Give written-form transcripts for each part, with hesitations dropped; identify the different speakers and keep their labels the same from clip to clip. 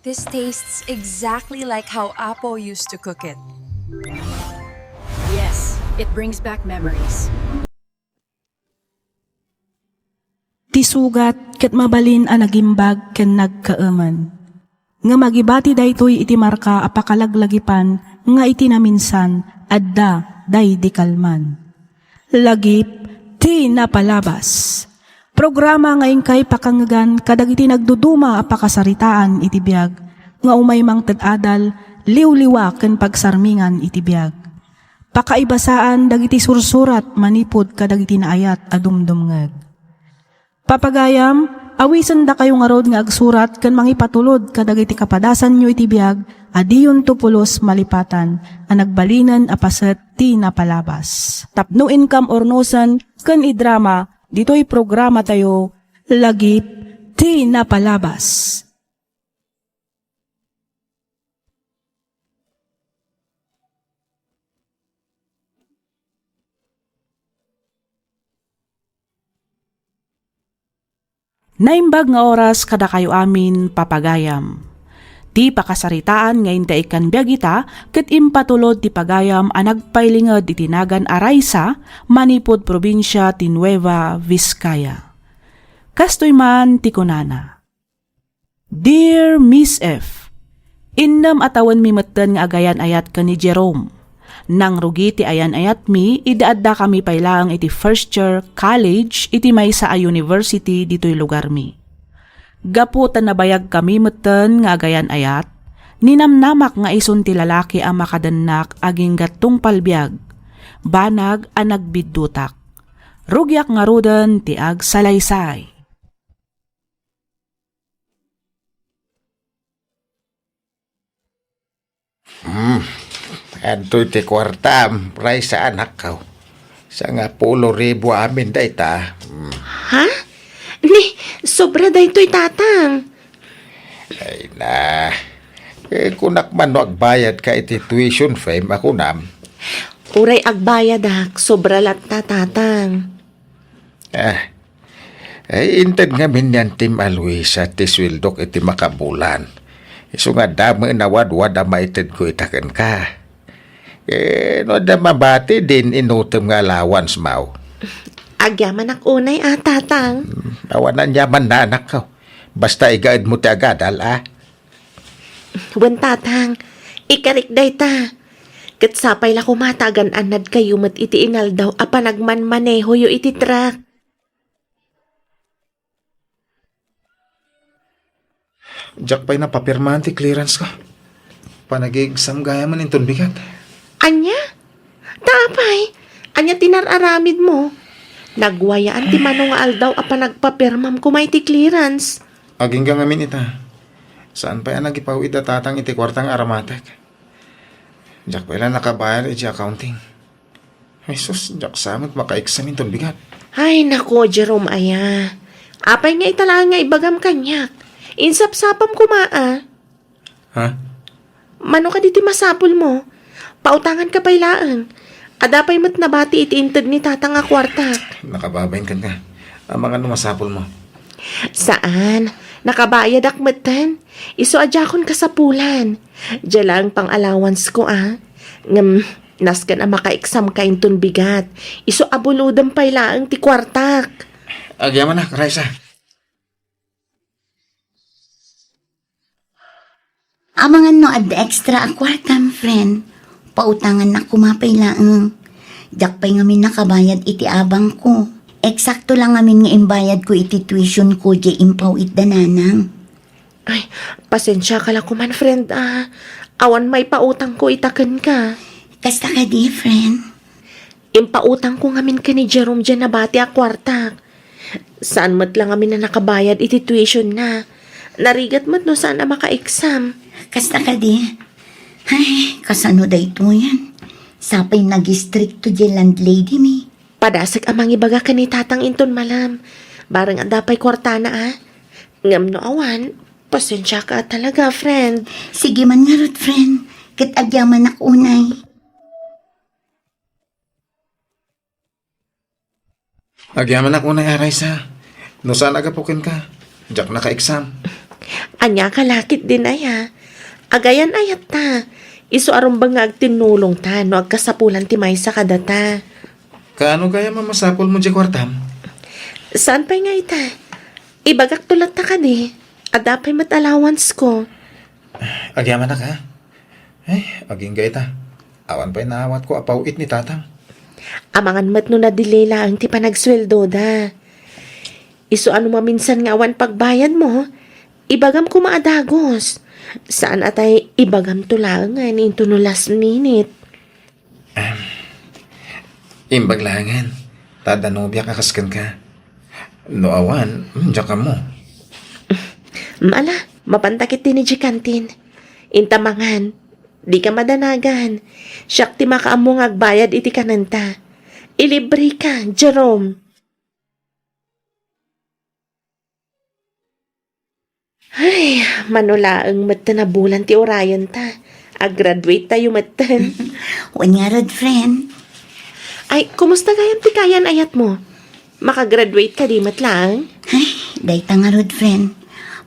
Speaker 1: This tastes exactly like how Apo used to cook it.
Speaker 2: Yes, it brings back memories.
Speaker 3: Tisugat ket mabalin a nagimbag ken nagkaaman. Nga magibati daytoy iti marka a pakalaglagipan nga iti naminsan adda day di kalman. Lagip ti napalabas. Programa ngayon kay pakangagan kadagiti nagduduma a pakasaritaan iti biag nga umay mang ted-adal liwliwa ken pagsarmingan iti biag. Pakaibasaan dagiti sursurat manipod kadagiti naayat a dumdumngeg. Papagayam, awisan da kayo nga rod nga agsurat kan mangipatulod kadagiti kapadasan nyo iti biag, adiyon tupulos malipatan, ang nagbalinan apaset ti napalabas. Tapno income ornosan, kan idrama, dito'y programa tayo, lagip ti napalabas. Naimbag nga oras kada kayo amin papagayam. Ti pakasaritaan ngayon ta ikan biyagita ket impatulod ti pagayam a nagpailinged iti nagan Araysa, manipod probinsya ti Nueva Vizcaya. Kastoy man ti kunana. Dear Miss F, innam atawan mi metten nga agayan ayat ken ni Jerome. Nang rugi ti ayan ayat mi, idaadda kami pailang iti first year college iti maysa a university dito'y lugar mi. Gaputan na bayag kami metten nga agayan ayat, ninamnamak nga ison ti lalaki ang makadannak aging gatong palbiag, banag a nagbiddutak. Rugyak nga ruden ti ag salaysay.
Speaker 4: Adto ti kwarta, pray sa anak ko. Sa nga 10,000 amin da ita.
Speaker 5: Ha? Ni, sobra daytoy tatang.
Speaker 4: Ay na, kunak man no agbayad ka iti tuition fee, ako nam.
Speaker 5: Uray agbayad sobra latta tatang.
Speaker 4: Ay intad nga minyan tim Aloisa ti swildok iti makabulan. Iso nga dami nawadwad a maited ko itakan ka. No da mabati din inutom nga allowance mau.
Speaker 5: Agyaman ak unay tatang.
Speaker 4: Awanan yaman na anak ko. Basta igaid mo ti agadal
Speaker 5: Wan tatang, ikarik day ta. Kat sapay la kumatagan anad kayo mat iti inal daw apanagman maneho yo iti truck.
Speaker 6: Jack pa'y napapirmahan ti clearance ko. Panag-exam gaya man inton bigat.
Speaker 5: Anya? Tapay, anya tinararamid mo. Nagwayaan ti manong nga aldaw apanagpapirmam kumay ti clearance.
Speaker 6: Aging ka ngamin ita. Saan pa yan nagipawid at tatang iti kwartang aramatek? Jack pa'y lang nakabayar iti accounting. Ay sus, Jack samot maka-exam inton bigat.
Speaker 5: Ay nako, Jerome aya. Apay nga itala nga ibagam kanyak. Insap-sapam kumaa.
Speaker 6: Ha?
Speaker 5: Mano ka diti masapol mo? Pautangan ka pailaan. Adapay mo't nabati iti intad ni tatang nga kwarta.
Speaker 6: Nakababayin ka. Ang mga numasapol mo.
Speaker 5: Saan? Nakabayad akmatan. Iso adjakon ka sa pulan. Diya lang pang allowance ko naskan ang maka-exam ka inton bigat. Iso abuludang pailaan ti kwartak.
Speaker 6: Agyaman na, Raisa.
Speaker 7: Amangan no ad extra a kwartam, friend. Pautangan na kumapay laang. Jakpay ngamin nakabayad iti abang ko. Eksakto lang ngamin nga imbayad ko iti tuition ko di impaw it dananang.
Speaker 5: Ay, pasensya ka lang kuman, friend Awan may pautang ko itaken ka.
Speaker 7: Kasta ka di, friend.
Speaker 5: Impautang ko ngamin ka ni Jerome dyan na bati a kwartak. Saan mat lang ngamin na nakabayad iti tuition na. Narigat mat no saan na maka-exam.
Speaker 7: Kasta ka di. Ay, kasano da ito yan? Sapay nag-strict to di landlady mi.
Speaker 5: Padasag amang ibaga ka ni tatang inton malam. Barang adapay kwartana Ngam no awan, pasensya ka talaga, friend.
Speaker 7: Sige man nga rot, friend. Kat agyaman ak unay.
Speaker 6: Agyaman ako na, Raisa. No saan agapukin ka? Jack naka-exam.
Speaker 5: Anya kalakit din aya. Agayan ayat ta. Isu aron ba nga agtinulong ta no agkasapulan ti maysa kadata.
Speaker 6: Kaano kaya mamasapol mo di kwartam?
Speaker 5: Saan pa'y nga ita? Ibagak tulat ta ka di. Adapay mat allowance ko.
Speaker 6: Agyaman na ka. Ay, aging gaita. Awan pa'y naawat ko apawit ni tatang.
Speaker 5: Amangan mat no na delay lang ti panagsweldo da. Isu ano maminsan nga awan pagbayad mo, ibagam ko maadagos. Saan atay ibagam to lang nga into no last minute.
Speaker 6: Imbaglangan. Tadanobya kakaskan ka. No awan, diya ka mo.
Speaker 5: Mala, mapantakit din ni Jikantin. Intamangan, di ka madanagan. Siyak ti makaamong agbayad iti kananta. Ilibre ka, Jerome. Ay, manulaang mata na bulan ti orayan ta. Ag-graduate tayo matan.
Speaker 7: Wan nga rod, friend.
Speaker 5: Ay, kumusta gayam ti kayan ayat mo? Makagraduate ka di mat lang?
Speaker 7: Ay, day nga rod, friend.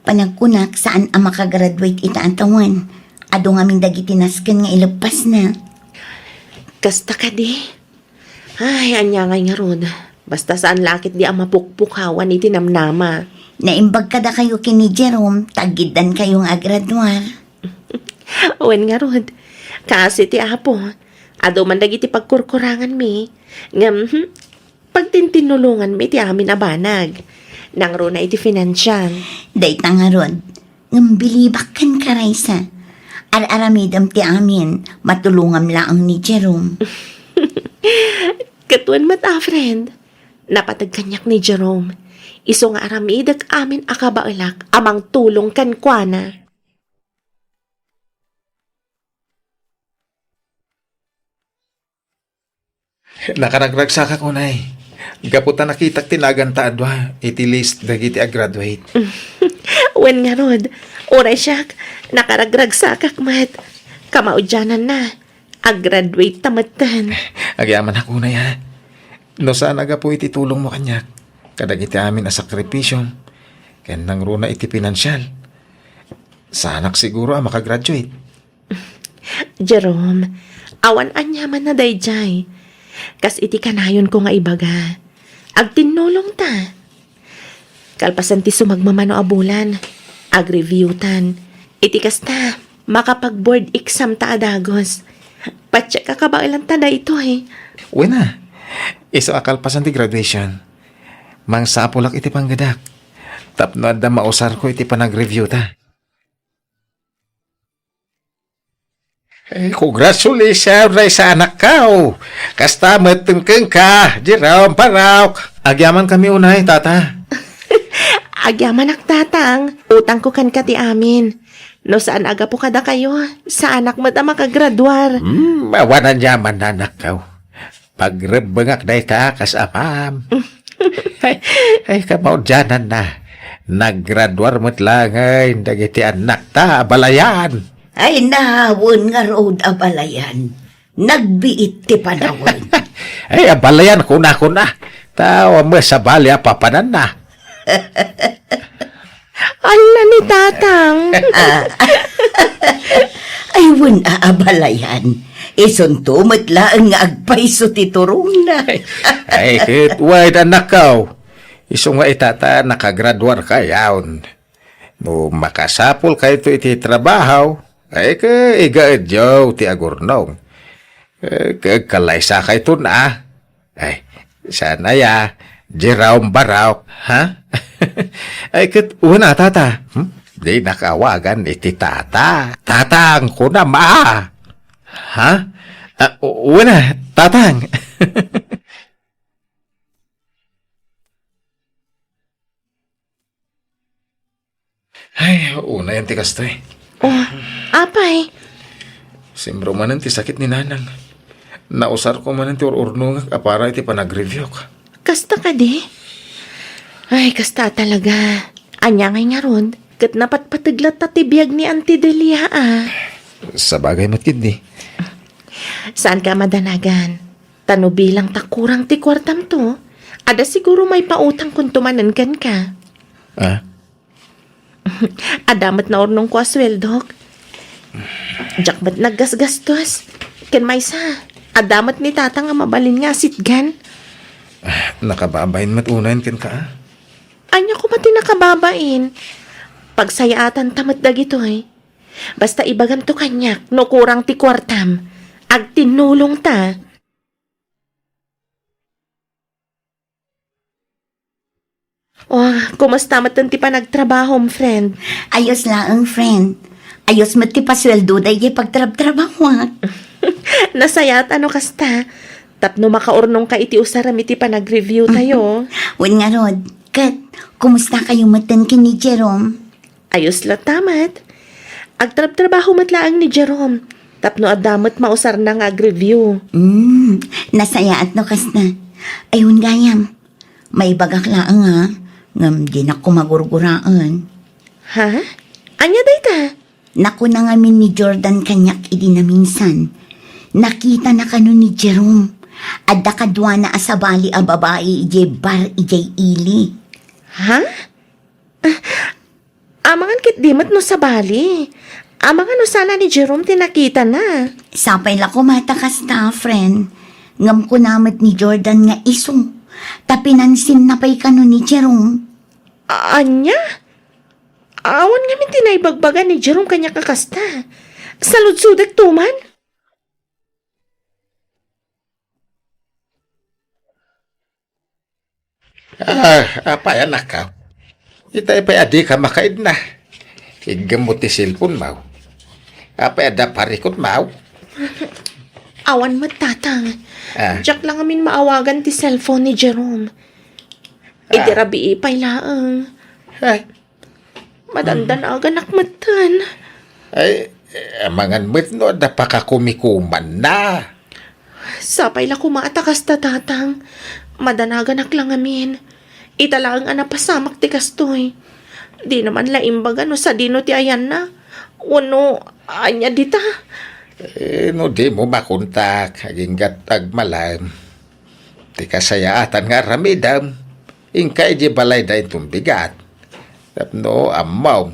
Speaker 7: Panagkunak saan ang makagraduate ita ang tawan. Ado nga min dagiti nasken nga ilepas na.
Speaker 5: Kasta ka di. Ay, anya nga rod. Basta saan lakit di ang mapukpukawan iti namnama.
Speaker 7: Naimbag kada kayo kini Jerome, tagidan kayong agradwar.
Speaker 5: Wen nga rod. Kasi ti apo, ado man dagiti pagkurkurangan mi. Ngam, pagtintinulungan mi ti amin abanag. Nang ro na iti financial.
Speaker 7: Day nga rod, ngambilibak kan karaysa. Ar-aramidam ti amin, matulungam laang ni Jerome.
Speaker 5: Katuan mat friend. Napatagkanyak ni Jerome. Iso nga aramidag amin akabailak amang tulong kan kuana.
Speaker 6: Nakaragragsa ka kunay. Gaputa nakita tinagan ta adwa. Iti list dagiti a-graduate.
Speaker 5: Wen nga rod, oray siyak, nakaragrag sa kakmat. Kamaudyanan na, ag-graduate tamatan.
Speaker 6: Agyaman na kunay ha. No saan aga po iti tulong mo kanyak. Kadagiti amin a sakripisyon. Kaya nang runa iti pinansyal. Sanak siguro ang makagraduate.
Speaker 5: Jerome, awan anyaman na dayjay. Kas iti kanayon ko nga ibaga. Agtinulong ta. Kalpasan ti sumagmamano a bulan. Ag-reviewtan. Iti kasta, makapag-board exam ta adagos. Patsya ka ba ilang tada ito eh.
Speaker 6: Uy na. Iso akalpasan ti graduation. Mang sapulak iti panggadak. Tapno adda mausar ko iti panag-review ta. Congratulations ray sa anak ka. Kasta matengkeng ka. Jerome Parauk. Agyaman kami unay, tata.
Speaker 5: Agyaman tatang, utang ko kan kati amin. No saan aga po kada kayo, sa anak mo da makagraduar.
Speaker 4: Mawanan yaman na anak ka. Pagrebengak day ta kasapam. Ay, kamaudyanan na. Naggraduar mo't lang ay dagiti anak ta, balayan.
Speaker 8: Ay nahawon nga road abalayan. Nagbiit ti panawon.
Speaker 4: Ay, balayan kuna. Tawa mo sa balya papanan na.
Speaker 5: Ala ni tatang.
Speaker 8: Ay wun abalayan. Isunto matlaan nga agpaiso ti turong na.
Speaker 4: Ay, wait anak ka. Iso nga itata nakagraduar ka yawn. No makasapol kayo to iti trabaho, ay ka igaadyaw ti agurnong. Kalaysa kayo to na. Ay, sana ya, Jerome Barauk, ha? Ay, una tata, di nakawagan iti tata. Tatang ko na ma. Ha? Una, tatang.
Speaker 6: Ay, una yan ti kastoy.
Speaker 5: Oh, apay.
Speaker 6: Simbro man ti sakit ni nanang. Nausar ko man ti ururnong apara iti panag-review ka.
Speaker 5: Kasta ka di? Ay, kasta talaga. Anya ngay nga ron, kat napatpatiglat tatibiyag ni Auntie Delia ah.
Speaker 6: Sa bagay matkid di.
Speaker 5: Saan ka madanagan? Tano bilang takurang ti kwartam to. Ada siguro may pautang kung tumanan ka.
Speaker 6: Ah?
Speaker 5: Adamat na ornong ko asweldok. Jak ba't naggasgastos? Ken maysa, adamat ni tata nga mabalin nga sitgan.
Speaker 6: Nakababayin mat unayin ken ka.
Speaker 5: Anya ko mati nakababain. Pagsayaatan tamat dagitoy. Basta ibagam to kanyak, no kurang ti kwartam. Ag tinulong ta. Oh, kumusta matan ti pa nagtrabaho, friend?
Speaker 7: Ayos lang, friend. Ayos mo ti pasweldo day pagtrabaho.
Speaker 5: Nasayat ano kasta? Tapno makaurnong ka iti usaram iti pa nag-review tayo.
Speaker 7: Wen nga rod, Kat, kumusta kayo matan kini Jerome?
Speaker 5: Ayos la tamat. Agtrab-trabaho matlaang ni Jerome. Tapno adamat mausar na nga review.
Speaker 7: Nasaya at no kasta. Ayun gayam, may bagak laang ha. Ngam di na ko magurguraan.
Speaker 5: Ha? Anya day ta?
Speaker 7: Naku na ngamin ni Jordan kanyak idi na minsan. Nakita na kano ni Jerome. Adda kadwa na asabali a babae ijay bar ijay ili.
Speaker 5: Ha? Amangan kit dimat no sa bali. Amangan no sana ni Jerome tinakita na.
Speaker 7: Sapay la ko matakas ta, friend. Ngam ko namat ni Jordan nga isong. Tapinansin na pa'y kano ni Jerome.
Speaker 5: Anya? Awan nga min tinaybagbagan ni Jerome kanya kakasta. Saludsudak tuman?
Speaker 4: Apa anak ka? Ita pa adi ka makaid na. Igamot ti cellphone mau. Apa ada parikot mau?
Speaker 5: Awan matatang.
Speaker 4: Ah.
Speaker 5: Jack lang amin maawagan ti cellphone ni Jerome. Iti rabi ipay laang.
Speaker 4: Ay,
Speaker 5: Madandan aganak matan.
Speaker 4: ay, amangan mo't no, da pa ka kumikuman na.
Speaker 5: Sapay la kumatakas tatang. Madanaganak lang amin. Italaang anapasamak ti kastoy. Di naman laimbaga no sa dino ti ayan na. Uno, anya dita.
Speaker 4: No di mo makontak, aginggat agmalam. Ti kasayaatan nga ramidam. Ingkay di balay da itong bigat. Tapno amaw.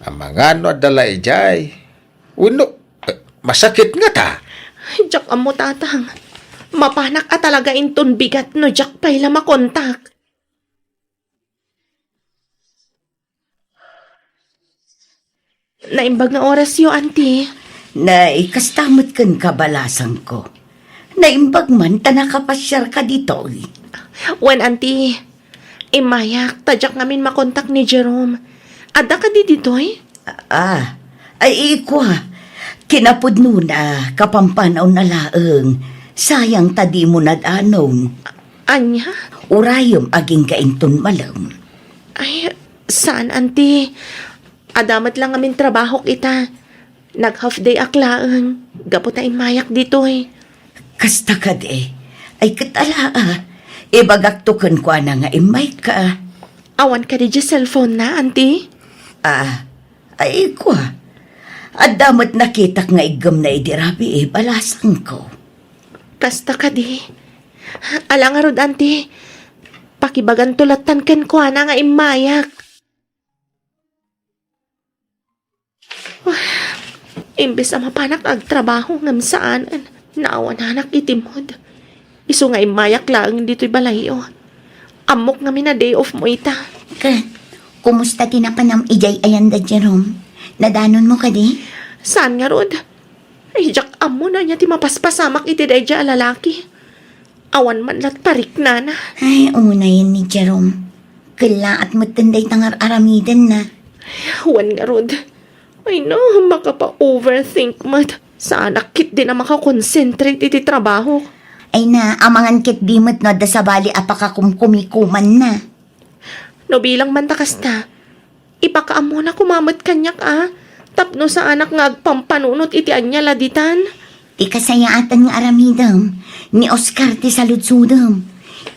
Speaker 4: Amangan no adala ijay. Uno, masakit nga ta.
Speaker 5: Jack amo tatang. Mapanak at talaga inton bigat no Jack pa'y la makontak. Naimbag nga oras yo, auntie.
Speaker 8: Na ikastamot kan kabalasang ko. Naimbag man, tanakapasyar ka dito.
Speaker 5: Wen, auntie. Imayak, tadyak ngamin makontak ni Jerome. Ada ka di ditoy?
Speaker 8: Ay ikwa. Kinapudno na, kapampanaw na laeng. Sayang tadi mo nadanon.
Speaker 5: Anya?
Speaker 8: Urayom aging kainton malam.
Speaker 5: Ay, saan, auntie? Adamat lang ngamin trabaho kita. Nag-half day aklaan. Gapo ta imayak ditoy.
Speaker 8: Kasta ka de. Ay katala Ibagaktukan ko na nga imay ka.
Speaker 5: Awan ka di cellphone na, auntie?
Speaker 8: Ay ikwa. Adamat nakita nga igam na idirabi balasan ko.
Speaker 5: Kasta ka di. Alang arod, auntie. Pakibagan tulatan ken ko na nga imayak. Imbes ang mapanak agtrabaho ngam saan, naawan anak itimod. Iso nga imayak lang dito'y balayo. Amok nga mina day off mo ita.
Speaker 7: Kat, kumusta tinapanam ijay ayan da Jerome? Nadanon mo ka di?
Speaker 5: Saan nga rod? Ay, Jack, amo na niya ti mapaspasamak iti day dya lalaki. Awan man lat parik na na.
Speaker 7: Ay, una yun ni Jerome. Kala at matanday tangar aramidan na.
Speaker 5: Huwan nga rod. Ay no, makapa-overthink mat. Sa anak kit din na makakonsentrate iti trabaho.
Speaker 7: Ay na, amangan kit dimot no da sa bali apakakumkumikuman na.
Speaker 5: No bilang man takasta, ipakaamo na kumamot kanyak Tapno sa anak nga agpampanunot iti anya laditan.
Speaker 7: Ti kasayaatan nga aramidam, ni Oscar ti saludsudam.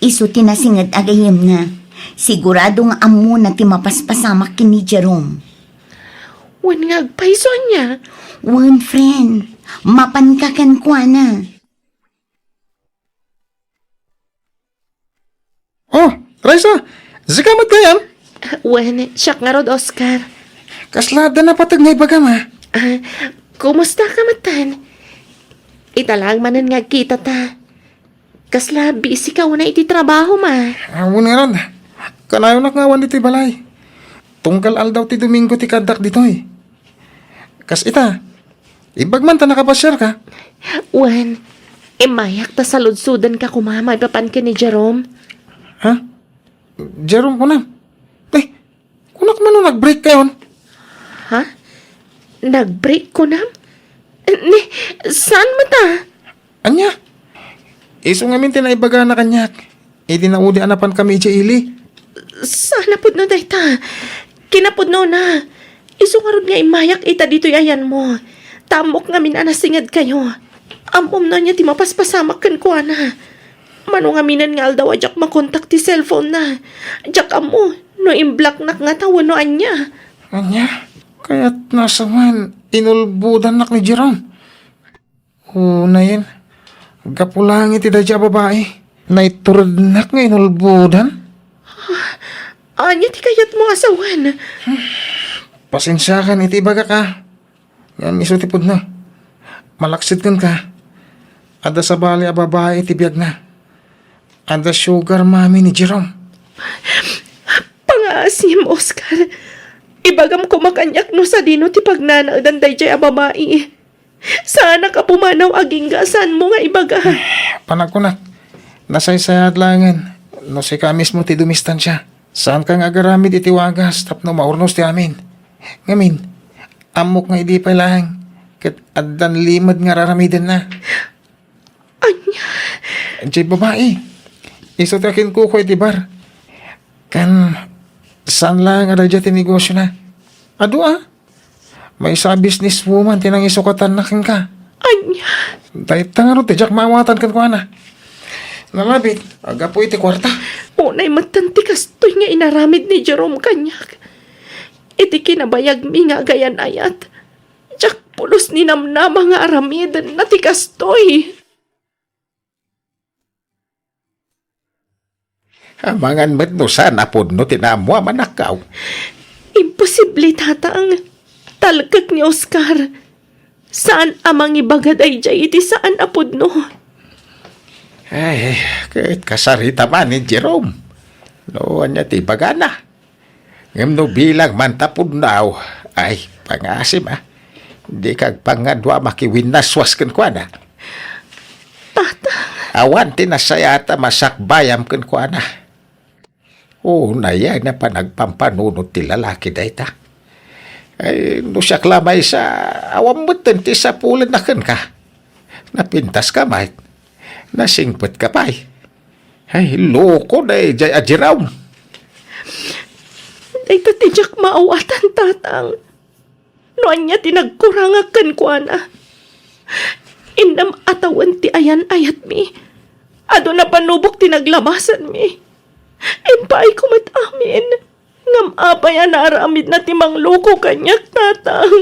Speaker 7: Isu tinasingad agayem na. Sigurado nga amo na ti mapaspasamak kini Jerome.
Speaker 5: Wan nga agpaiso niya.
Speaker 7: One friend, mapankakan kwa na.
Speaker 6: Oh, Raisa, zikamat ka yan?
Speaker 5: Wen, siya nga rod, Oscar.
Speaker 6: Kaslada na patag nga ibaga ma.
Speaker 5: Kumusta ka matan? Italang manan nga kita ta. Kasla, busy ka na iti trabaho ma.
Speaker 6: Awon nga ron. Kanayon nakngawan dito balay. Tunggal aldaw ti Domingo ti kadak dito eh. Kas ita, ibagman ta nakapasyar ka.
Speaker 5: Wen, mayak ta sa ludsudan ka kumama ipapan ka ni Jerome.
Speaker 6: Ha? Jerome ko na. Kunak man nung nag-break kayon.
Speaker 5: Ha? Nag-break ko na? Ni, saan mo ta?
Speaker 6: Anya? Iso nga minti na ibaga na kanyak. Idi na uli anapan kami iti ili.
Speaker 5: Sana pud no dayta. Kinapud no na. Iso nga ron nga imayak ita dito ayan mo. Tamok nga minanasingad kayo. Amom na niya ti mapaspasamak kan ko ana. Mano nga minan nga aldaw ajak makontak ti cellphone na. Ajak amo, no imblock nak nga tawon no anya.
Speaker 6: Anya? Kaya't nasa man, inulbudan nak ni Jerome. Una yun. Gapulangit iti dadya babae. Naiturad nak nga inulbudan.
Speaker 5: Anya ti kayat mo asawan.
Speaker 6: Pasensya kan iti baga ka. Yan iso tipod na. Malaksit kan ka. Ada sa bali a babae iti biyag na. Ada sugar mami ni Jerome.
Speaker 5: Pangasim, Oscar. Ibagam ko makanyak no sa dino ti pagnanaadan dayjay a babae. Sana ka pumanaw aging gasan mo nga ibaga.
Speaker 6: Panak ko na. Nasaysayad langan. No si ka mismo ti dumistan siya. Saan ka nga agaramid iti wagas tapno maurnos ti amin. Ngamin, amok nga idi pa lang. Kat adan limad nga raramidan na.
Speaker 5: Anya?
Speaker 6: Jay babae. Iso takin ko ko iti bar. Kan, saan lang nga radya ti negosyo na? Ado may isa business woman tinang isukatan na kin ka.
Speaker 5: Anya?
Speaker 6: Dahil tanga ro, tijak mawatan kan ko ana. Nalabit, aga po iti kwarta.
Speaker 5: Unay matanti kastoy nga inaramid ni Jerome kanyak. Iti kinabayag mi nga gayan ayat. Jak pulos ni namnama nga aramid na ti kastoy.
Speaker 4: Amangan met no sana po no tinamwa manakaw.
Speaker 5: Imposible tatang talkak ni Oscar. Saan amang ibagad ay jay iti saan apod no?
Speaker 4: Ay, kahit kasarita man ni Jerome. Noon niya ti bagana. Ngam no bilang mantapod naw. Ay, pangasim Di kag pangadwa makiwinaswas kan kwa na.
Speaker 5: Tatang.
Speaker 4: Awan tinasayata masakbayam kan kwa na. Na yan na pa nagpampanunod ti lalaki dayta. Ay, no siya klamay sa awam mo ti sa pulan na kan ka. Napintas ka, mate. Nasingpet ka pa. Ay, loko na jay ajiraw.
Speaker 5: Ay tatijak maawatan tatang. Noan niya tinagkurangakan ko ana. Indam atawan ti ayan ayat mi. Ado na panubok tinaglabasan mi. Impay kumat amin. Ngam apay anaramid na timang loko kanyak tatang.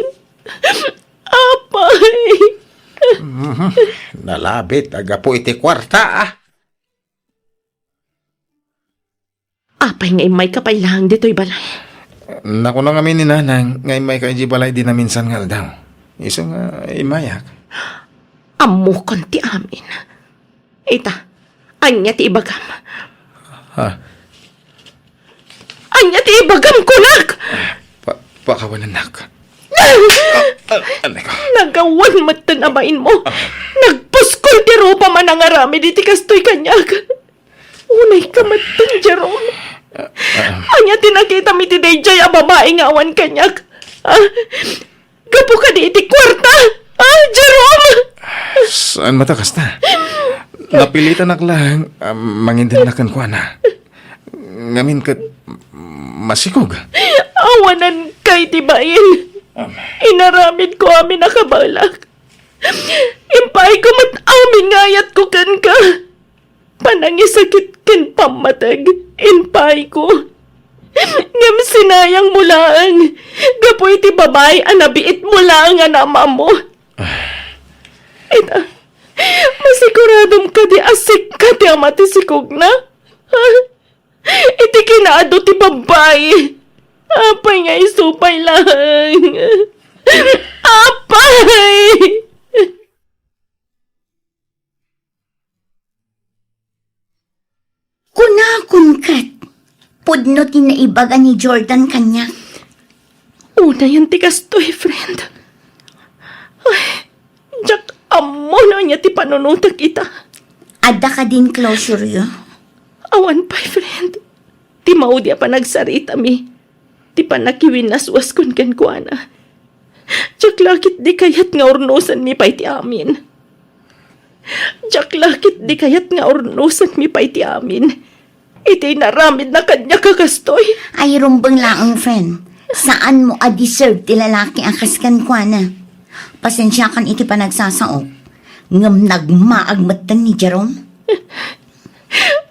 Speaker 5: Apay.
Speaker 4: Nalabit, aga po iti kwarta
Speaker 5: Apay nga imay kapailang dito'y balay.
Speaker 6: Naku na kami ni nanang, ngay may kaiji balay di na minsan nga daw. Iso nga imayak.
Speaker 5: Amukon ti amin. Ita, anya ti ibagam.
Speaker 6: Ha?
Speaker 5: Anya ti ibagam kunak!
Speaker 6: Pakawanan nak.
Speaker 5: Nagawan matan amain mo. Nagpuskol ti ropa man ang arami di ti kastoy kanyag. Unay ka matan, Jerome. Anya tinakita mi ti dayjay a babae nga awan kanyag. Gapo ka di iti kwarta. Jerome!
Speaker 6: Saan matakas na? Napilitan ak lang, mangindinakan ko na. Ngamin kat masikog.
Speaker 5: Awanan kay tibain. Inaramid ko amin nakabalak. Impay ko mat amin ngayat ko kan ka. Panangisakit kan pamatag. Impay ko. Ngam sinayang mo lang. Gapoy ti babay anabiit mo lang nga nama mo. Ita, masiguradom ka di asik ka ti amati sikog na? Ha? Iti kinaado ti babae. Apay nga isupay lang. Apay!
Speaker 7: Kunakon kat. Pudno tinaibaga ni Jordan kanya.
Speaker 5: Una yan ti kastoy, friend. Ay, Jack, amo na niya ti panunutak kita.
Speaker 7: Ada ka din closure yo.
Speaker 5: Awan pa'y, friend. Ti maudi pa nagsarita mi. Ti panakiwin naswas kun ken kuana. Jack, lakit di kayat nga urnusan mi pa'y ti amin. Jack, lakit di kayat nga urnusan mi pa'y ti amin. Iti naramid na kanya kakastoy.
Speaker 7: Ay rumbang laang friend. Saan mo a-deserve ti lalaki ang kaskan kwa na? Pasensya kan iti pa nagsasaok. Ngam nagmaagmatan ni Jerome.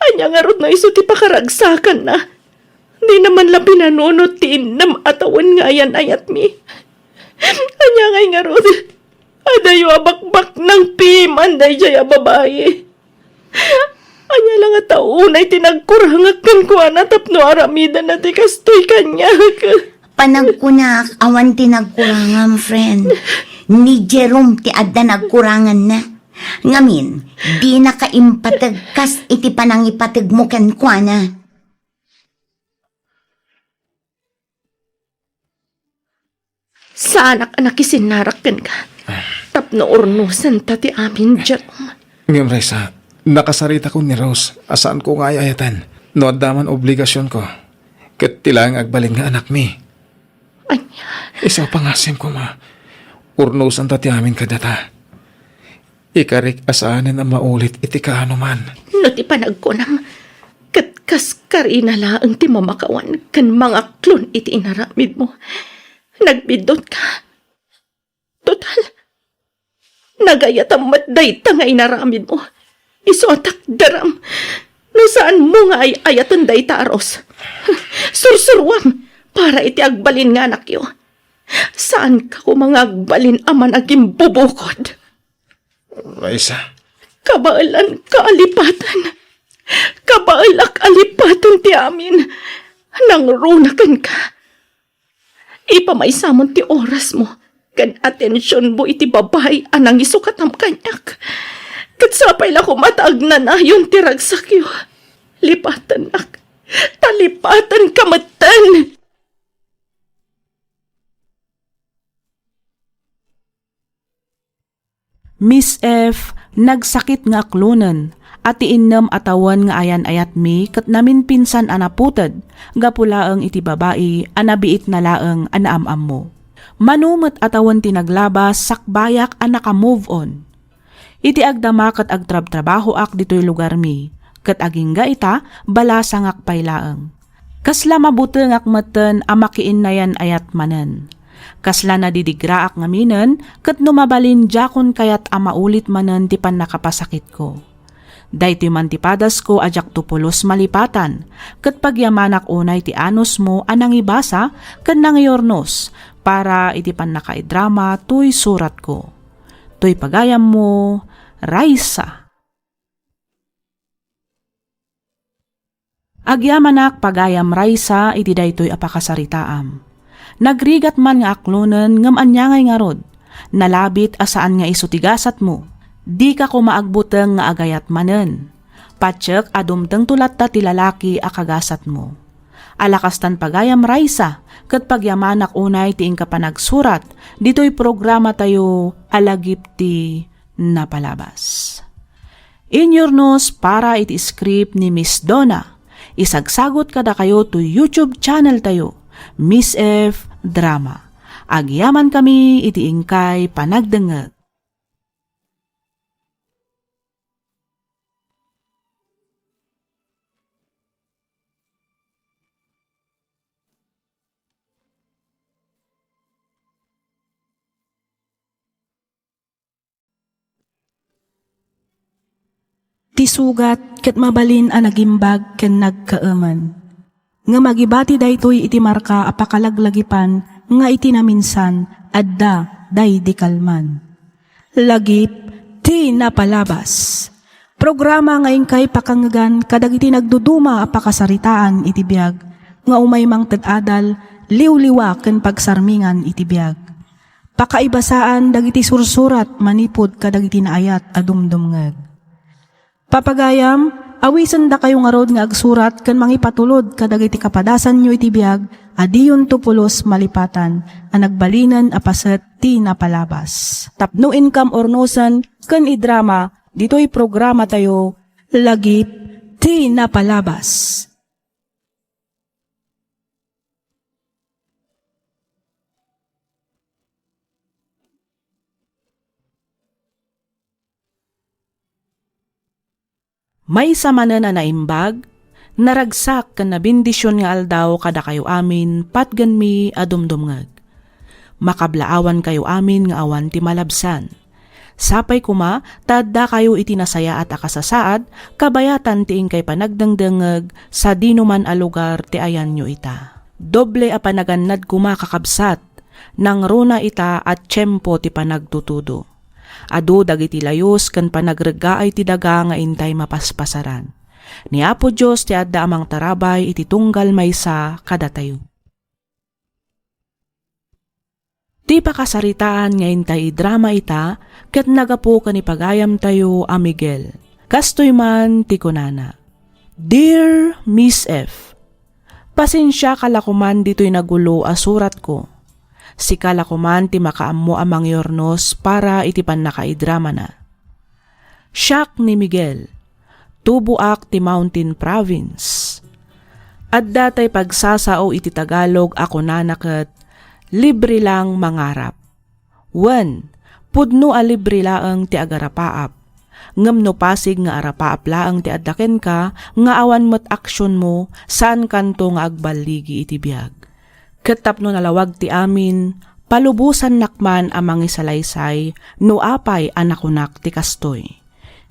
Speaker 5: Anya nga rod na iso ti pakaragsakan na. Di naman la pinanunot ti inam atawan nga yan ayat mi. Anya nga rod. Adayo abakbak ng piman day jaya babae. Anya lang at taunay tinagkurangak kan kuha na tapno aramida na ti kastoy kanya.
Speaker 7: Panagkunak, awan ti nagkurangan, friend. Ni Jerome ti adda nagkurangan na. Ngamin, di na kaimpatag kas iti panangipatag mo ken kwa na.
Speaker 5: Sa anak-anak isinarakan ka. Tapno urnusan ta ti amin, Jerome.
Speaker 6: Ngam Raisa, nakasarita ko ni Rose. Asaan ko nga ayatan? No daman obligasyon ko. Kat tilang agbalin nga anak mi.
Speaker 5: Anya,
Speaker 6: Isa pangasim ko ma. Urnusan ta ti amin kadata. Ikarik asaanin ang maulit iti kaano man.
Speaker 5: no ti panagkunam. Katkas karina laang ti mamakawan kan mga klon iti inaramid mo. Nagbidot ka. Total. Nagayat ang matday ta nga inaramid mo. Isotak daram. No saan mo nga ay ayatan day ta aros. Sursurwam para iti agbalin nga anak yo. Saan ka ko mga agbalin aman aging bubukod?
Speaker 6: Raisa,
Speaker 5: Kabaalan ka alipatan. Kabaalak alipatan ti amin. Nang runakan ka. Ipamaysamon ti oras mo. Kan atensyon mo iti babay anang isukatam kanyak. Katsapay la ko mataag na na yun ti ragsakyo. Lipatan nak. Talipatan kamatan.
Speaker 3: Miss F, nagsakit nga aklunan, at iinam atawan nga ayan ayat mi, kat namin pinsan anaputad, gapulaang iti babae, anabiit na laang anaamam mo. Manumat atawan tinaglabas, sakbayak anaka-move on. Iti agdama kat agtrab-trabaho ak dito'y lugar mi, kat agingga ita, balasang akpay laang. Kasla mabuteng akmeten amakiin na yan ayat manen. Kasla na didigraak ngaminan, kat numabalin jakon kayat amaulit manen ti pan nakapasakit ko. Dahiti man ti padas ko ajak tupulos malipatan, kat pagyamanak unay ti anos mo anang ibasa, kat nangiyornos, para iti pan nakaidrama tuy surat ko. Tuy pagayam mo, Raisa. Agyamanak pagayam Raisa, iti daytoy apakasaritaam. Nagrigat man nga aklunan ngam anyangay nga rod, nalabit asaan nga isutigasat mo, di ka ko maagbuteng nga agayat manen. Patsyak adumteng tulat ta ti lalaki akagasat mo. Alakastan pagayam Raisa, kat pagyamanak unay ti ingka panagsurat, dito'y programa tayo alagip ti napalabas. Inyornos para iti script ni Miss Donna, isagsagot kada kayo to YouTube channel tayo, Miss F Drama. Agyaman kami iti ingkay panagdengeg. Ti sugat ket mabalin a nagimbag ken nagkaeman. Nga magibati daytoy iti marka apakalaglagipan nga iti naminsan adda day di kalman. Lagip ti napalabas. Programa ngayon kay pakanggan kadagiti nagduduma a pakasaritaan iti biag, nga umay mang tad-adal, liw-liwa ken pagsarmingan iti biag. Pakaibasaan dagiti sursurat manipod kadagiti naayat a dumdumngeg. Papagayam, awisan da kayo nga rod nga agsurat ken mangipatulod kadagiti kapadasan nyo iti biag, adiyon tupulos malipatan, a nagbalinan a paset ti napalabas. Tapno income or nosan ken idrama, dito'y programa tayo, lagip ti napalabas. May samanan na naimbag, naragsak kan nabindisyon nga aldaw kada kayo amin, patgan mi adumdumngag. Makablaawan kayo amin nga awan ti malabsan. Sapay kuma, tadda kayo itinasaya at akasasaad, kabayatan tiing kay panagdangdangag sa dinuman a lugar ti ayan nyo ita. Doble a panagannad kuma kakabsat, nang runa ita at tiyempo ti panagtutudo. Adu dagiti layos ken panagregaay ti daga nga intay mapaspasaran. Ni Apo Dios ti adda amang tarabay iti tunggal maysa kadatayo. Ti pakasaritaan nga intay drama ita ket nagapo ken ipagayam tayo a Miguel. Kastoy man ti kunana. Dear Miss F, pasensya kalakuman dito'y nagulo a surat ko. Si kalakuman ti makaammo amang yornos para iti pan nakaidrama na. Siak ni Miguel, tubuak ti Mountain Province. Adda tay pagsasao iti Tagalog ako nanaket, libre lang mangarap. 1. Pudno a libre laeng ti agarapaap. Ngem no pasig nga arapaap laeng ti addaken ka, nga awan met aksyon mo, saan kanto nga agbaligi iti biag. Ket tapno nalawag ti amin, palubusan nakman amang isalaysay, no apay anakunak ti kastoy.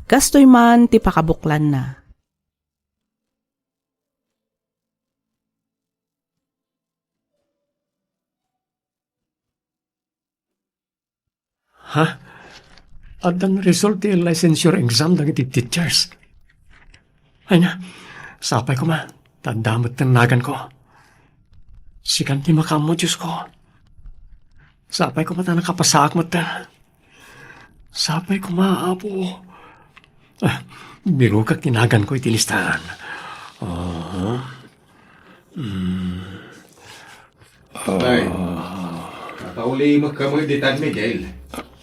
Speaker 3: Kastoy man ti pakabuklan na.
Speaker 9: Ha? At ang result ti licensure exam ng iti teachers. Ay na, sapay ko ma, tandamot tanagan ko. Sikan ti makamo, Diyos ko. Sapay ko mata nakapasaak mata. Sapay ko maapo. Biro ka kinagan ko iti listahan.
Speaker 4: Ay, nakauli magkamuditan, Miguel.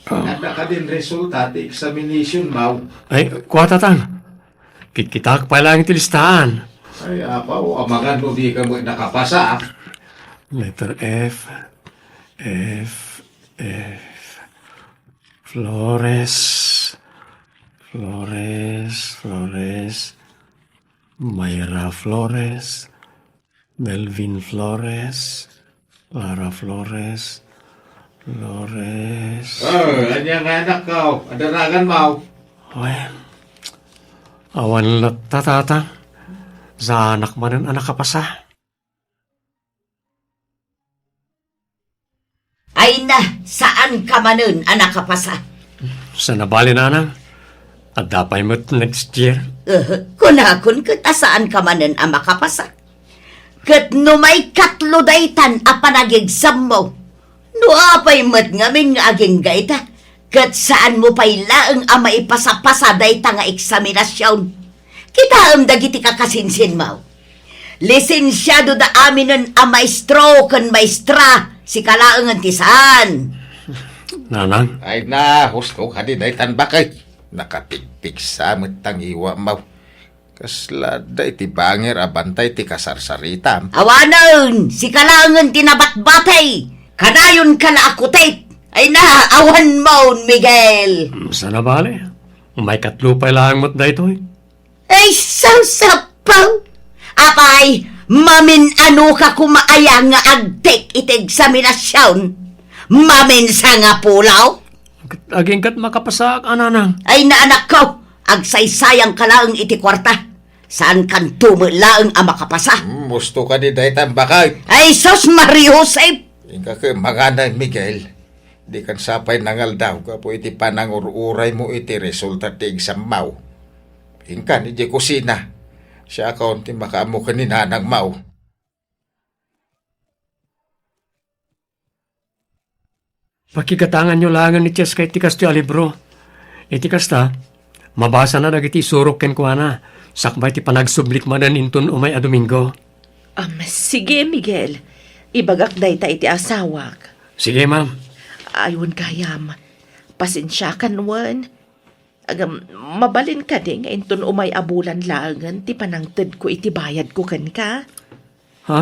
Speaker 4: Nada ka din resulta ti examination, Mau.
Speaker 9: Ay, kuwatatan. Kikitak pa lang iti listahan.
Speaker 4: Ay, apaw, amagan mo di ka mo nakapasa.
Speaker 9: Letter F. Flores. Mayra Flores. Melvin Flores. Lara Flores.
Speaker 4: Anyang anak ka, adaragan, Mau.
Speaker 9: Ay, awan lang tatata. Sa anak man ang anak kapasa.
Speaker 8: Ay na, saan ka manun, anak kapasa?
Speaker 9: Sa nabali nanang. At dapay mo't next year.
Speaker 8: Kunakon kita saan ka manun ang makapasa. Kat no may katlo daytan a panagigsam mo. No apay mo't ngamin nga aging gaita. Kat saan mo pa'y laeng ang maipasapasa dayta nga eksaminasyon. Kita ang dagiti kakasinsin mo. Lisensyado da aminin a maestro kan maestra. Si kalaang antisan.
Speaker 9: Nanang?
Speaker 4: Ay na, husto ka din ay tanbakay. Nakatigtig sa matang iwa, Mau. Kaslada iti banger abantay ti kasarsaritam.
Speaker 8: Awanon, si kalaang tinabatbatay. Kanayon ka na akutit. Ay na, awan mo, Miguel.
Speaker 9: Sa nabali? May katlupay lang mo't da ito eh.
Speaker 8: Ay, sasapaw. Apay, mamin ano ka kumaaya nga agtek iti eksaminasyon? Mamin sa nga pulaw?
Speaker 9: Aging kat makapasak, ananang.
Speaker 8: Ay na anak ko, agsaysayang ka lang iti kwarta. Saan kan tumulaang ang makapasa?
Speaker 4: Gusto ka din ay tanbakay.
Speaker 8: Ay, sos Mario Joseph.
Speaker 4: Inka ka maganay, Miguel. Di kan sapay nangal daw ka po iti panangururay mo iti resulta ti exam, Mau. Ingka ni di kusina. Siya kaunti makaamo ka ni nanang mau.
Speaker 9: Pakigatangan nyo langan ni Ches kay tikas ti alibro. Tikas ta, mabasa na dagiti surok ken kuana. Sakbay ti panagsublik manan inton umay a Domingo.
Speaker 5: Sige, Miguel. Ibagak day ta iti asawak.
Speaker 9: Sige, ma'am.
Speaker 5: Ayun kayam. Pasensya ka nuwan. Mabalin ka din nga inton umay abulan langan ti panangted ko iti bayad ko kan ka.
Speaker 9: Ha?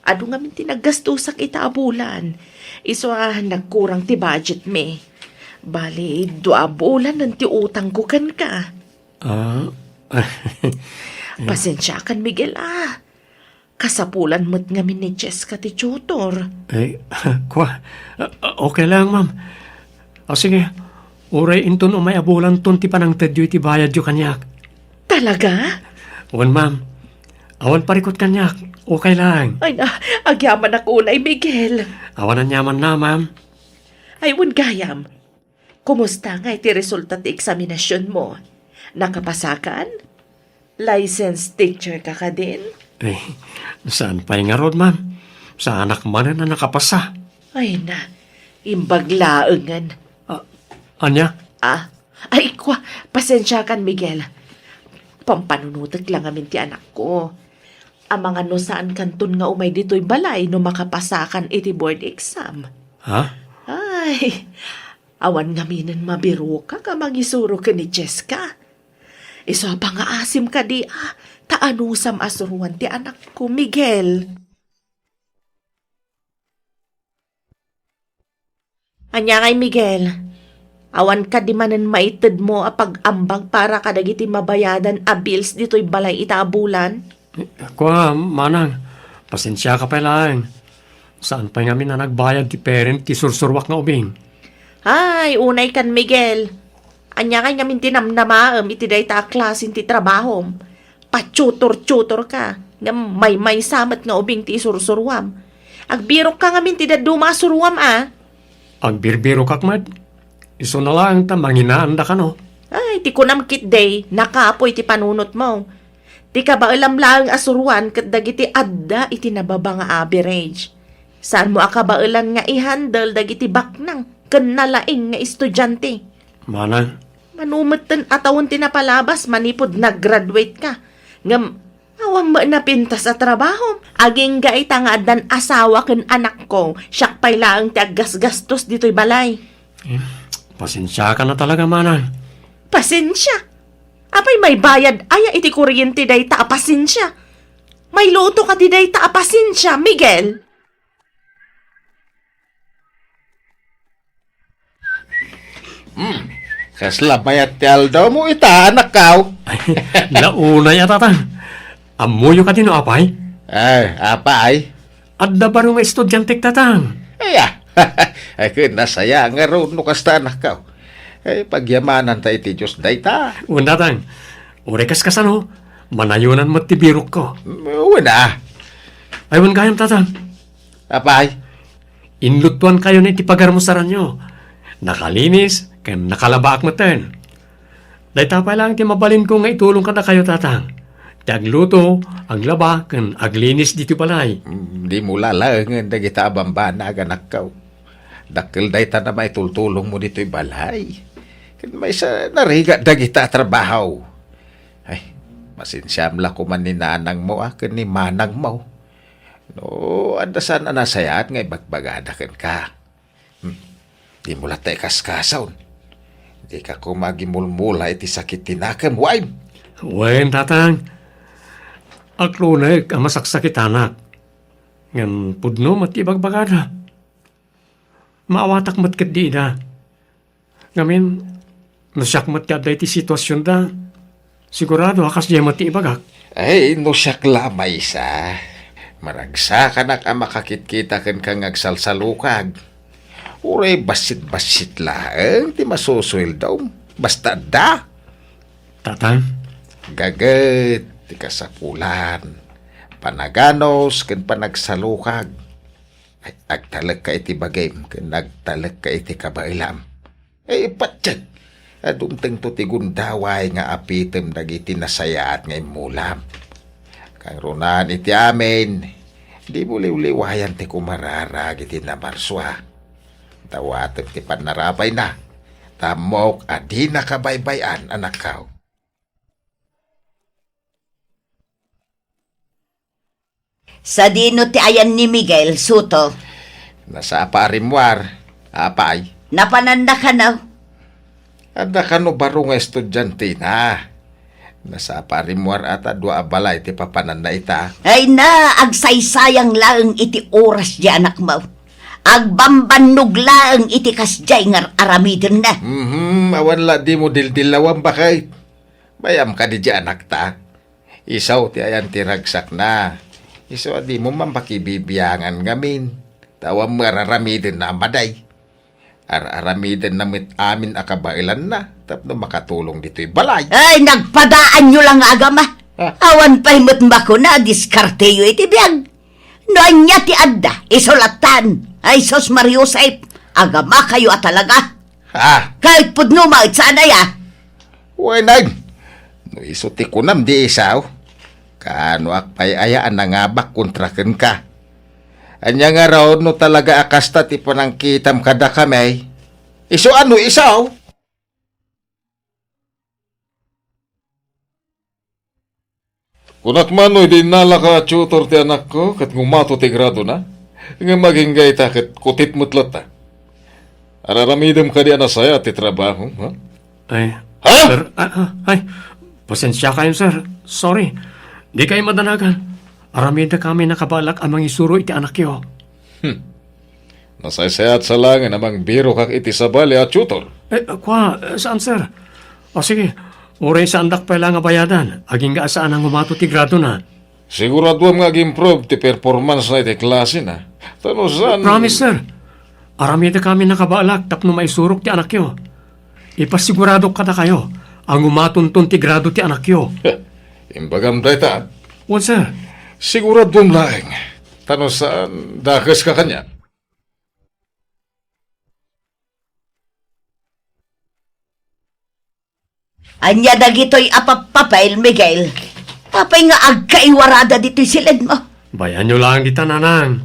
Speaker 5: Ado nga min tinaggastusak ita abulan. Iso nagkurang ti budget me. Bali, 2 bulan ng ti utang ko kan ka. Pasensya kan, Miguel Kasapulan mo't nga min ni Jessica ti tutor.
Speaker 9: Okay lang, ma'am. Sige, uray inton umay abulan ton ti panangted yu iti bayad yu kanyak.
Speaker 5: Talaga?
Speaker 9: Wan, ma'am. Awan parikot kanyak. Okay lang.
Speaker 5: Ay na, agyaman ako unay, Miguel.
Speaker 9: Awan ang yaman na, ma'am.
Speaker 5: Ay, gayam. Kumusta nga iti resulta ti eksaminasyon mo? Nakapasakan? Licensed teacher ka din?
Speaker 9: Saan pa nga rod, ma'am? Sa anak man na nakapasa.
Speaker 5: Ay na, imbaglaengan.
Speaker 9: Anya?
Speaker 5: Ay, pasensya kan, Miguel. Pampanunutak lang amin ti anak ko. Ang mga no saan kanton nga umay dito'y balay no makapasakan iti board exam.
Speaker 9: Ha?
Speaker 5: Ay, awan nga minin mabiro ka magisuro ka ni Jessica. Iso pa nga asim ka di taanusam asuruan ti anak ko, Miguel. Anya kay Miguel, awan ka di manen maited mo apag-ambag para kadagiti mabayadan a bills dito'y balay itaabulan?
Speaker 9: Manang, pasensya ka pa lang. Saan pa nga na nagbayad ti parent ti sursurwak nga ubing?
Speaker 5: Ay, unay kan, Miguel. Anya kay ngamin tinamnamaam iti day ta klasin ti trabahom. Pachutor-chutor ka. Nga may samat nga ubing ti sursurwam. Agbirok ka ngamin ti daduma surwam
Speaker 9: Agbirbiro kakmad. Iso na lang ta manginaanda ka no.
Speaker 5: Ay, ti kunamkit day, nakapoy ti panunot mo. Ti ka ba alam lang asuruan kat dagiti adda iti nababa nga average. Saan mo akabailan nga i-handle dagiti baknang ken nalaing nga estudyante.
Speaker 9: Manang?
Speaker 5: Manumeten atawon ti napalabas manipod nag-graduate ka. Ngam, awang mo napintas sa trabaho. Aging gaita nga addan asawa ken anak ko. Siyak pay laang ti aggasgastos dito'y balay.
Speaker 9: Pasensya ka na talaga, manang.
Speaker 5: Pasensya? Apay may bayad aya iti kuryente day taapasin siya. May luto ka ti day taapasin siya, Miguel.
Speaker 4: Kasla mayat ti Aldo mo ita anak kaw.
Speaker 9: Launa yata ta. Amuyo ka din o apay?
Speaker 4: Apa ay?
Speaker 9: Adda ba nga estudyante tatang?
Speaker 4: Ay nasaya nga ron no kasta anak kaw. Pagyamanan ta iti Diyos day ta.
Speaker 9: Una tang, urekas ka sano, manayunan mo tibirok ko.
Speaker 4: Una.
Speaker 9: Aywan kayang tatang.
Speaker 4: Apay?
Speaker 9: Inlutuan kayo na itipagarmusaran nyo. Nakalinis, kaya nakalabaak mo ten. Dahil tapay lang ti mabalin ko nga itulong ka na kayo tatang. Ti agluto, aglaba, kan aglinis dito palay.
Speaker 4: Di mo lalangan na kita abambana ganak kaw. Dakil day ta na may tultulong mo dito'y balay. May sa nariga da kita trabaho. Ay, masinsyam la ko man ni nanang mo ken ni manang mo. No, andasan na nasayat nga ibagbagada ken ka. Di mo la kaskasaon. Di ka ko magimulmula iti sakit tinakam, wain.
Speaker 9: Wain, tatang. Aklunag ang masaksakit anak. Ngan pudno matibagbagada. Maawatak mat kat di na. Ngamin, nasyak mat ka iti sitwasyon da. Sigurado akas diya mati ibagak.
Speaker 4: Ay, no siyak lamay sa. Maragsa ka na ka makakit-kita kan kang agsalsalukag. Uray basit-basit lang, ti masusuil daw. Basta da.
Speaker 9: Tatang?
Speaker 4: Gagat, ti kasapulan. Panaganos, kan panagsalukag. Ay, agtalag ka iti bagay, kan nagtalag ka iti kabailam. Ay, patyan. Adumteng to ti gundaway nga apitem dagiti nasayaat nga imulam. Kang runan iti amin, di mo liwliwayan ti kumarara iti namarswa. Tawatag ti panarapay na, tamok adi nakabaybayan anak kao.
Speaker 8: Sa dino ti ayan ni Miguel, Suto,
Speaker 4: Nasa parimwar, apay.
Speaker 8: napananda ka na.
Speaker 4: Ada ka no baro nga estudyante na. Nasa parimwar ata dua abalay ti papananda ita.
Speaker 8: Ay na, agsaysayang laeng iti oras di anak mo. Agbambannog laeng iti kasjay nga aramidin na.
Speaker 4: Awan la di mo dildilawan bakay. Bayam ka di anak ta. Isaw ti ayan ti ragsak na. Isaw di mo mampakibibiyangan ngamin. Tawang mararamidin na maday. Aramidin na mit amin akabailan na. Tapno makatulong dito'y balay.
Speaker 8: Ay, nagpadaan nyo lang agama. Awan pa'y matmako na diskarteyo iti biyag. Noan niya ti adda, isolatan. Ay, sos Mariusay, agama kayo at talaga. Kahit pudno mait sana ya.
Speaker 4: Uy, nag. No isuti ko nam di isaw. Kaano akpay ayaan na nga bak kontraken ka. Anya nga raw no talaga akasta ti panangkitam kada kamay. Iso ano isaw?
Speaker 10: Kunak manoy din nala ka tutor ti anak ko kat ngumato ti grado na. Nga maging gayta kat kutit mutlat ta. Araramidem ka di anasaya ti trabaho. Ha?
Speaker 9: Ay,
Speaker 10: Ha?
Speaker 9: sir, ay, pasensya kayo, sir. Sorry. Di kayo madanagan. Aramida kami nakabalak amang isuro iti anak yo.
Speaker 10: Nasaysayat sa langin amang biro kak iti sabali at tutor.
Speaker 9: Saan, sir? O sige, uray sa andak pa lang nga bayadan. Aging ga saan ang umato ti grado na.
Speaker 10: Sigurado nga improve ti performance na iti klase na. Tano saan?
Speaker 9: Promise, sir. Aramida kami nakabalak tapno maisurok ti anak yo. Ipasigurado ka na kayo ang umatuntun ti grado ti anak yo.
Speaker 10: Imbagam dayta.
Speaker 9: Well, sir.
Speaker 10: Sigurado laeng. Tano saan dakas ka kanya?
Speaker 8: Anya dagitoy apapapail, Miguel. Papay nga agkaiwarada dito'y silid mo.
Speaker 9: Bayan nyo lang di tananang.